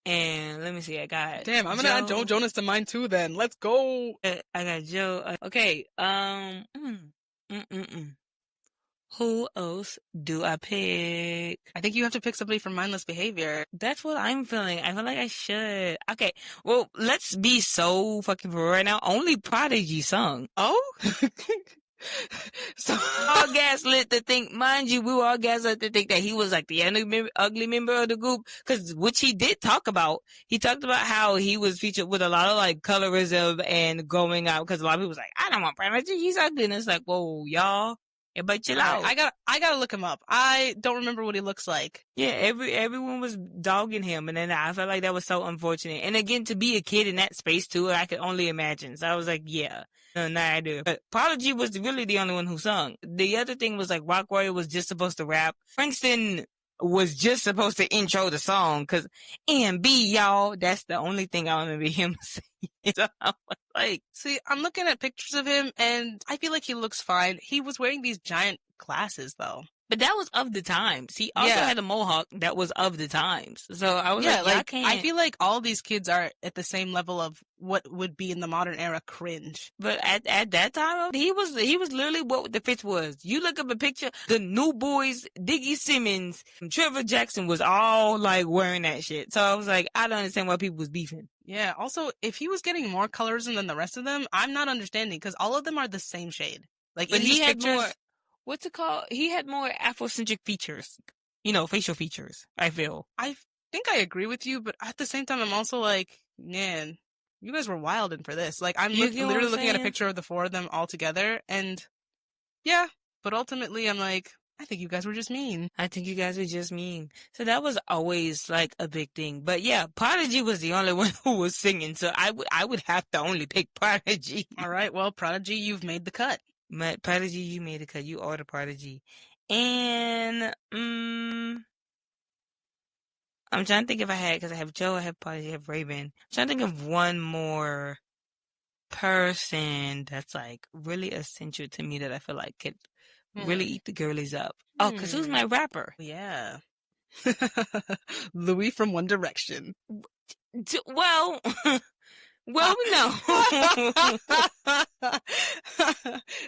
And let me see, I got Damn, I'm gonna add Joe Jonas to mine too then. Let's go. I got Joe. Okay, who else do I pick? I think you have to pick somebody from Mindless Behavior. That's what I'm feeling. I feel like I should. Okay, well, let's be so fucking for right now. Only Prodigy sung. Oh? So all gaslit to think, mind you, we were all gaslit to think that he was like the ugly member of the group, because which he did talk about. He talked about how he was featured with a lot of like colorism and going out, because a lot of people was like, I don't want Prodigy, he's ugly, and it's like, whoa, y'all, everybody chill out. I gotta look him up. I don't remember what he looks like. Yeah, everyone was dogging him, and then I felt like that was so unfortunate. And again, to be a kid in that space too, I could only imagine. So I was like, yeah. No, I do. But Prodigy was really the only one who sung. The other thing was like Rock Warrior was just supposed to rap. Princeton was just supposed to intro the song, cause B, y'all, that's the only thing I remember him saying. So I was like, see, I'm looking at pictures of him and I feel like he looks fine. He was wearing these giant glasses though. But that was of the times. He also had a mohawk that was of the times. So I was I feel like all these kids are at the same level of what would be in the modern era cringe. But at that time, he was literally what the pitch was. You look up a picture, the New Boys, Diggy Simmons, Trevor Jackson was all like wearing that shit. So I was like, I don't understand why people was beefing. Yeah. Also, if he was getting more colorism than the rest of them, I'm not understanding, because all of them are the same shade. Like, but in he these had pictures, more. What's it called? He had more Afrocentric features. You know, facial features, I feel. I think I agree with you, but at the same time, I'm also like, man, you guys were wilding for this. Like, I'm literally looking at a picture of the four of them all together, and yeah, but ultimately, I'm like, I think you guys were just mean. I think you guys were just mean. So that was always like a big thing. But yeah, Prodigy was the only one who was singing, so I would have to only pick Prodigy. All right, well, Prodigy, you've made the cut. Prodigy, you made it, 'cause you are the Prodigy. And I'm trying to think if I had, because I have Joe, I have Prodigy, I have Raven. I'm trying to think of one more person that's like really essential to me that I feel like could really eat the girlies up. Oh, because who's my rapper? Yeah. Louis from One Direction. Well... Well, no.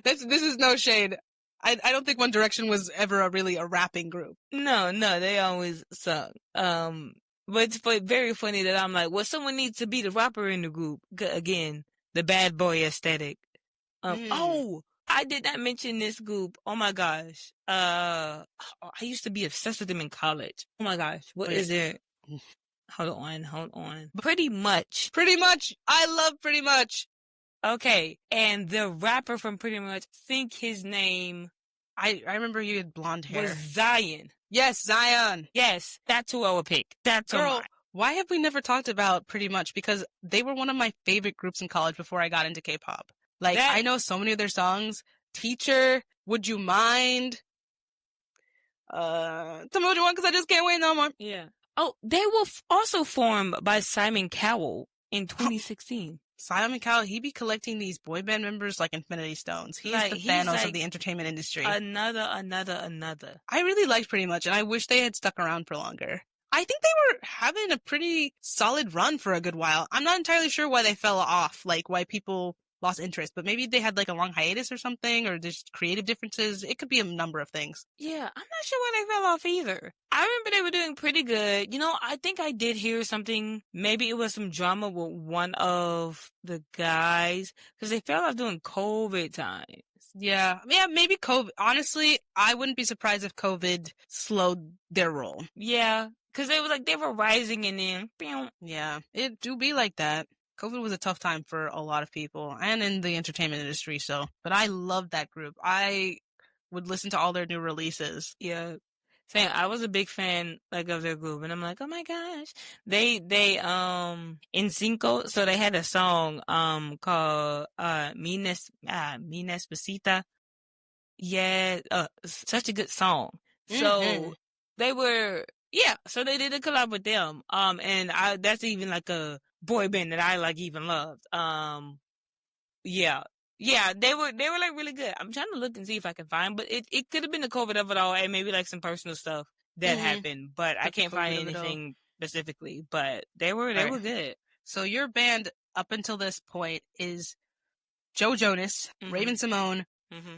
This is no shade. I don't think One Direction was ever really a rapping group. No, they always sung. But it's very funny that I'm like, well, someone needs to be the rapper in the group. Again, the bad boy aesthetic. Oh, I did not mention this group. Oh my gosh. I used to be obsessed with them in college. Oh my gosh. What is it? Hold on. Pretty Much. I love Pretty Much. Okay. And the rapper from Pretty Much, think his name. I remember you had blonde hair. Was Zion. Yes, Zion. Yes. That's who I would pick. That's Girl, why have we never talked about Pretty Much? Because they were one of my favorite groups in college before I got into K-pop. Like, I know so many of their songs. Teacher, Would You Mind? Tell me what you want, because I just can't wait no more. Yeah. Oh, they were also formed by Simon Cowell in 2016. Simon Cowell, he be collecting these boy band members like Infinity Stones. He's the Thanos of the entertainment industry. Another. I really liked Pretty Much, and I wish they had stuck around for longer. I think they were having a pretty solid run for a good while. I'm not entirely sure why they fell off, like why people lost interest, but maybe they had like a long hiatus or something, or just creative differences. It could be a number of things. Yeah, I'm not sure why they fell off either. I remember they were doing pretty good. I think I did hear something. Maybe it was some drama with one of the guys because they fell off during COVID times. Yeah, maybe COVID. Honestly, I wouldn't be surprised if COVID slowed their roll. Yeah, because they were rising and then, pew. Yeah, it do be like that. COVID was a tough time for a lot of people and in the entertainment industry. But I love that group. I would listen to all their new releases. Yeah. Saying I was a big fan of their group, and I'm like, oh my gosh, they in Cinco, so they had a song called Mi Necesita. Yeah, such a good song. So they were so they did a collab with them. And that's even like a boy band that I even loved. Yeah. Yeah, they were like really good. I'm trying to look and see if I can find, but it could have been the COVID of it all and maybe like some personal stuff that happened, but I can't find anything specifically, but they were good. So your band up until this point is Joe Jonas, Raven-Symoné,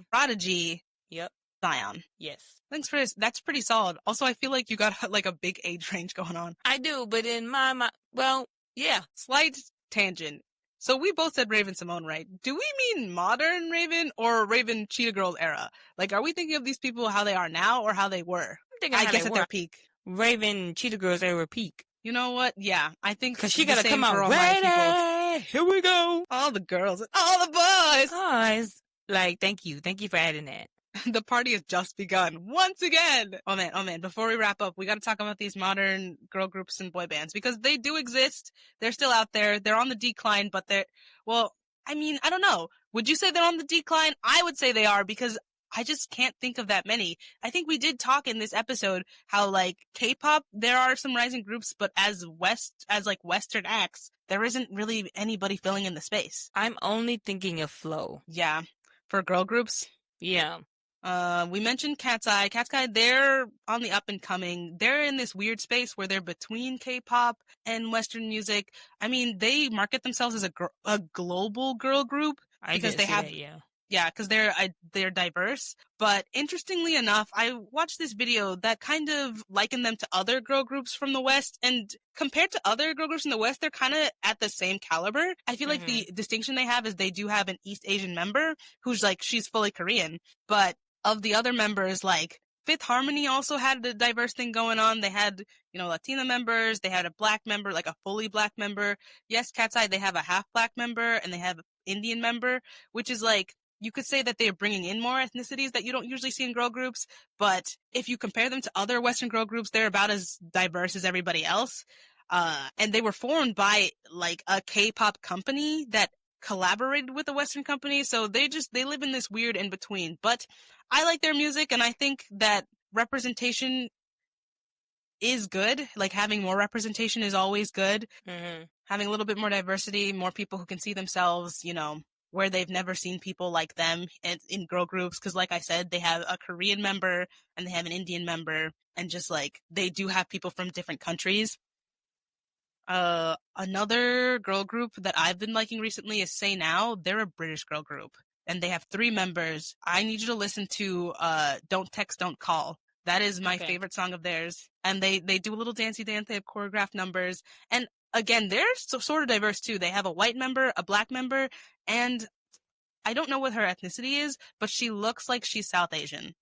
Prodigy, Yep. Zion. Yes. Thanks for this. That's pretty solid. Also, I feel like you got like a big age range going on. I do, but in my well, yeah. Slight tangent. So we both said Raven-Symoné, right? Do we mean modern Raven or Raven Cheetah Girls era? Like, are we thinking of these people how they are now or how they were? I guess at their peak. Raven Cheetah Girls era peak. You know what? Yeah, I think because she gotta come out ready. Here we go. All the girls and all the boys. Guys, thank you for adding that. The party has just begun once again. Oh man. Before we wrap up, we got to talk about these modern girl groups and boy bands because they do exist. They're still out there. They're on the decline, but I don't know. Would you say they're on the decline? I would say they are because I just can't think of that many. I think we did talk in this episode how K-pop, there are some rising groups, but as Western acts, there isn't really anybody filling in the space. I'm only thinking of Flow. Yeah. For girl groups? Yeah. We mentioned Cat's Eye. Cat's Eye, they're on the up and coming. They're in this weird space where they're between K-pop and Western music. I mean, they market themselves as a global girl group because they have, because they're diverse. But interestingly enough, I watched this video that kind of likened them to other girl groups from the West, and compared to other girl groups in the West, they're kind of at the same caliber. I feel like the distinction they have is they do have an East Asian member who's she's fully Korean, but of the other members, Fifth Harmony also had a diverse thing going on. They had, Latina members. They had a black member, a fully black member. Yes, Cat's Eye, they have a half black member and they have an Indian member, which is you could say that they're bringing in more ethnicities that you don't usually see in girl groups. But if you compare them to other Western girl groups, they're about as diverse as everybody else. And they were formed by a K-pop company that collaborated with a Western company. So they live in this weird in between, but I like their music, and I think that representation is good. Having more representation is always good. Having a little bit more diversity, more people who can see themselves, where they've never seen people like them in girl groups. Because like I said, they have a Korean member and they have an Indian member, and just they do have people from different countries. Another girl group that I've been liking recently is Say Now. They're a British girl group. And they have 3 members. I need you to listen to Don't Text, Don't Call. That is my favorite song of theirs. And they do a little dancey dance. They have choreographed numbers. And again, they're sort of diverse too. They have a white member, a black member, and I don't know what her ethnicity is, but she looks like she's South Asian.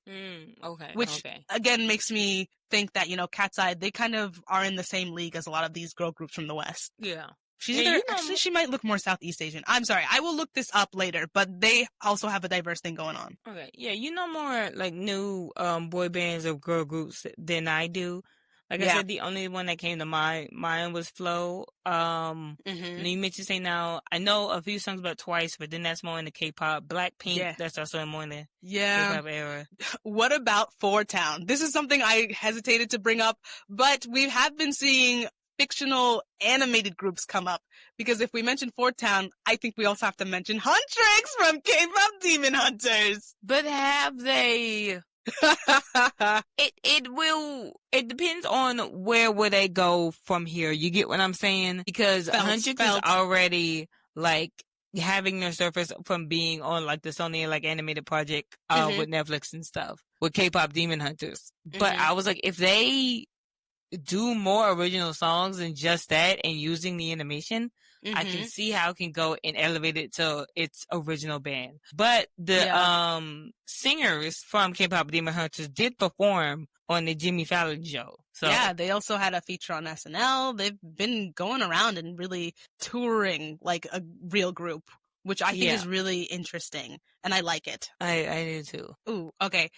Which, again, makes me think that, Cat's Eye, they kind of are in the same league as a lot of these girl groups from the West. Yeah. Actually, she might look more Southeast Asian. I'm sorry. I will look this up later, but they also have a diverse thing going on. Okay. Yeah, more new boy bands or girl groups than I do. I said, the only one that came to mind was Flow. And you mentioned Say Now. I know a few songs about Twice, but then that's more in the K-pop. Blackpink, that's also more in the K-pop era. What about Four Town? This is something I hesitated to bring up, but we have been seeing fictional animated groups come up, because if we mention Four Town, I think we also have to mention Huntrix from K-pop Demon Hunters. But have they? It depends on where will they go from here. You get what I'm saying? Because Huntrix is already having their surface from being on like the Sony like animated project with Netflix and stuff with K-pop Demon Hunters. But I was like, if they do more original songs than just that and using the animation, I can see how it can go and elevate it to its original band. But the singers from K-pop Demon Hunters did perform on the Jimmy Fallon show. So yeah, they also had a feature on SNL. They've been going around and really touring like a real group, which I think is really interesting, and I like it. I do too. Ooh, okay.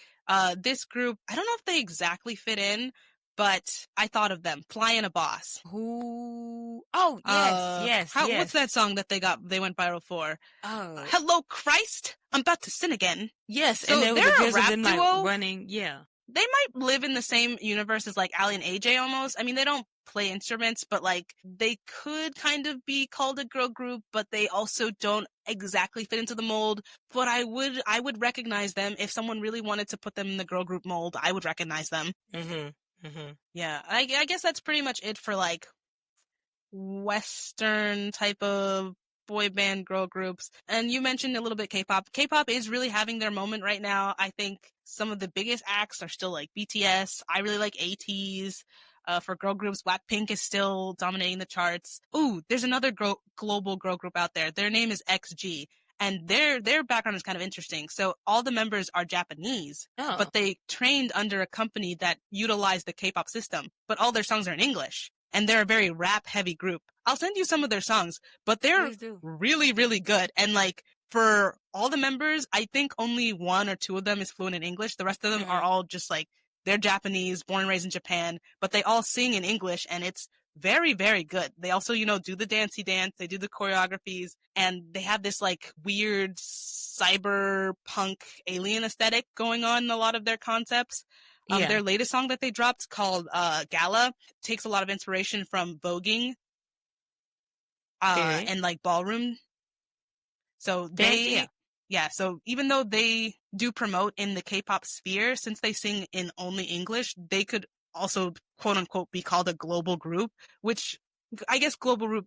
This group, I don't know if they exactly fit in, but I thought of them. Fly and a Boss. Who? Oh, yes. What's that song that they went viral for? Oh. Hello, Christ! I'm about to sin again. Yes, So and there was they're a a rap them, duo. like, running, yeah. They might live in the same universe as like Ali and AJ almost. I mean, they don't play instruments, but like they could kind of be called a girl group, but they also don't exactly fit into the mold. But I would recognize them if someone really wanted to put them in the girl group mold. I would recognize them. Yeah, I guess that's pretty much it for like Western type of boy band girl groups. And you mentioned a little bit K-pop. K-pop is really having their moment right now. I think some of the biggest acts are still like BTS. I really like ATEEZ. For girl groups, Blackpink is still dominating the charts. Ooh, there's another global girl group out there. Their name is XG. And their background is kind of interesting. So all the members are Japanese, but they trained under a company that utilized the K-pop system. But all their songs are in English. And they're a very rap-heavy group. I'll send you some of their songs, but they're really, really good. And like for all the members, I think only one or two of them is fluent in English. The rest of them are all just like, they're Japanese, born and raised in Japan, but they all sing in English, and it's very, very good. They also, do the dancey dance, they do the choreographies, and they have this like weird cyberpunk alien aesthetic going on in a lot of their concepts. Their latest song that they dropped called Gala takes a lot of inspiration from voguing and like ballroom. So so even though they do promote in the K-pop sphere, since they sing in only English, they could also quote unquote be called a global group, which I guess global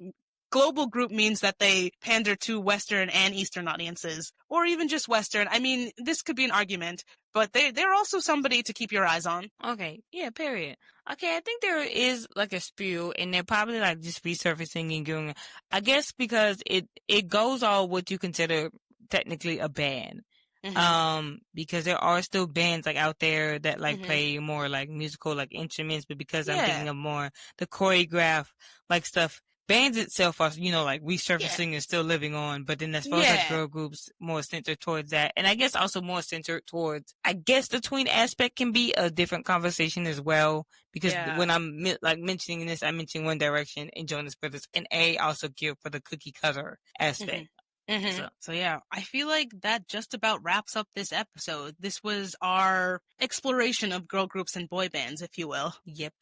group means that they pander to Western and Eastern audiences, or even just Western. I mean, this could be an argument, but they're also somebody to keep your eyes on. Okay, yeah, period. Okay, I think there is like a spew, and they're probably like just resurfacing and doing, I guess because it goes all what you consider technically a band. Because there are still bands like out there that like play more like musical like instruments, but because I'm thinking of more the choreograph like stuff, bands itself are, like resurfacing and still living on, but then as far as like girl groups, more centered towards that. And I guess also more centered towards, I guess the tween aspect can be a different conversation as well, because when I'm like mentioning this, I'm mentioning One Direction and Jonas Brothers, and A also give for the cookie cutter aspect. So yeah, I feel like that just about wraps up this episode. This was our exploration of girl groups and boy bands, if you will. Yep.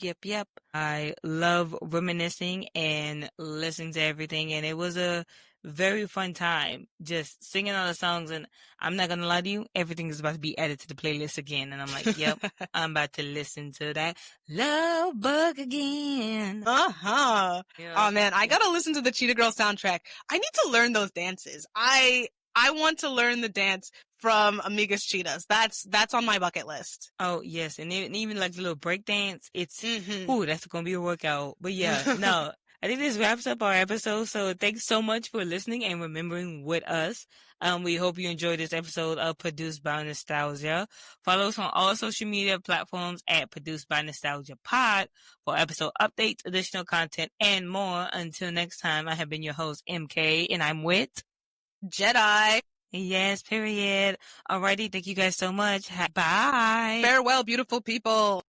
I love reminiscing and listening to everything, and it was a very fun time just singing all the songs. And I'm not gonna lie to you, everything is about to be added to the playlist again, and I'm like, yep, I'm about to listen to that Love Bug again. Yeah. Oh man, I gotta listen to the Cheetah Girl soundtrack. I need to learn those dances. I want to learn the dance from Amiga's Cheetahs. That's on my bucket list. Oh yes, and even like the little break dance, it's that's gonna be a workout. But yeah, no, I think this wraps up our episode. So thanks so much for listening and remembering with us. We hope you enjoyed this episode of Produced by Nostalgia. Follow us on all social media platforms at Produced by Nostalgia Pod for episode updates, additional content, and more. Until next time, I have been your host, MK, and I'm with Jedi. Yes, period. Alrighty, thank you guys so much. Bye. Farewell, beautiful people.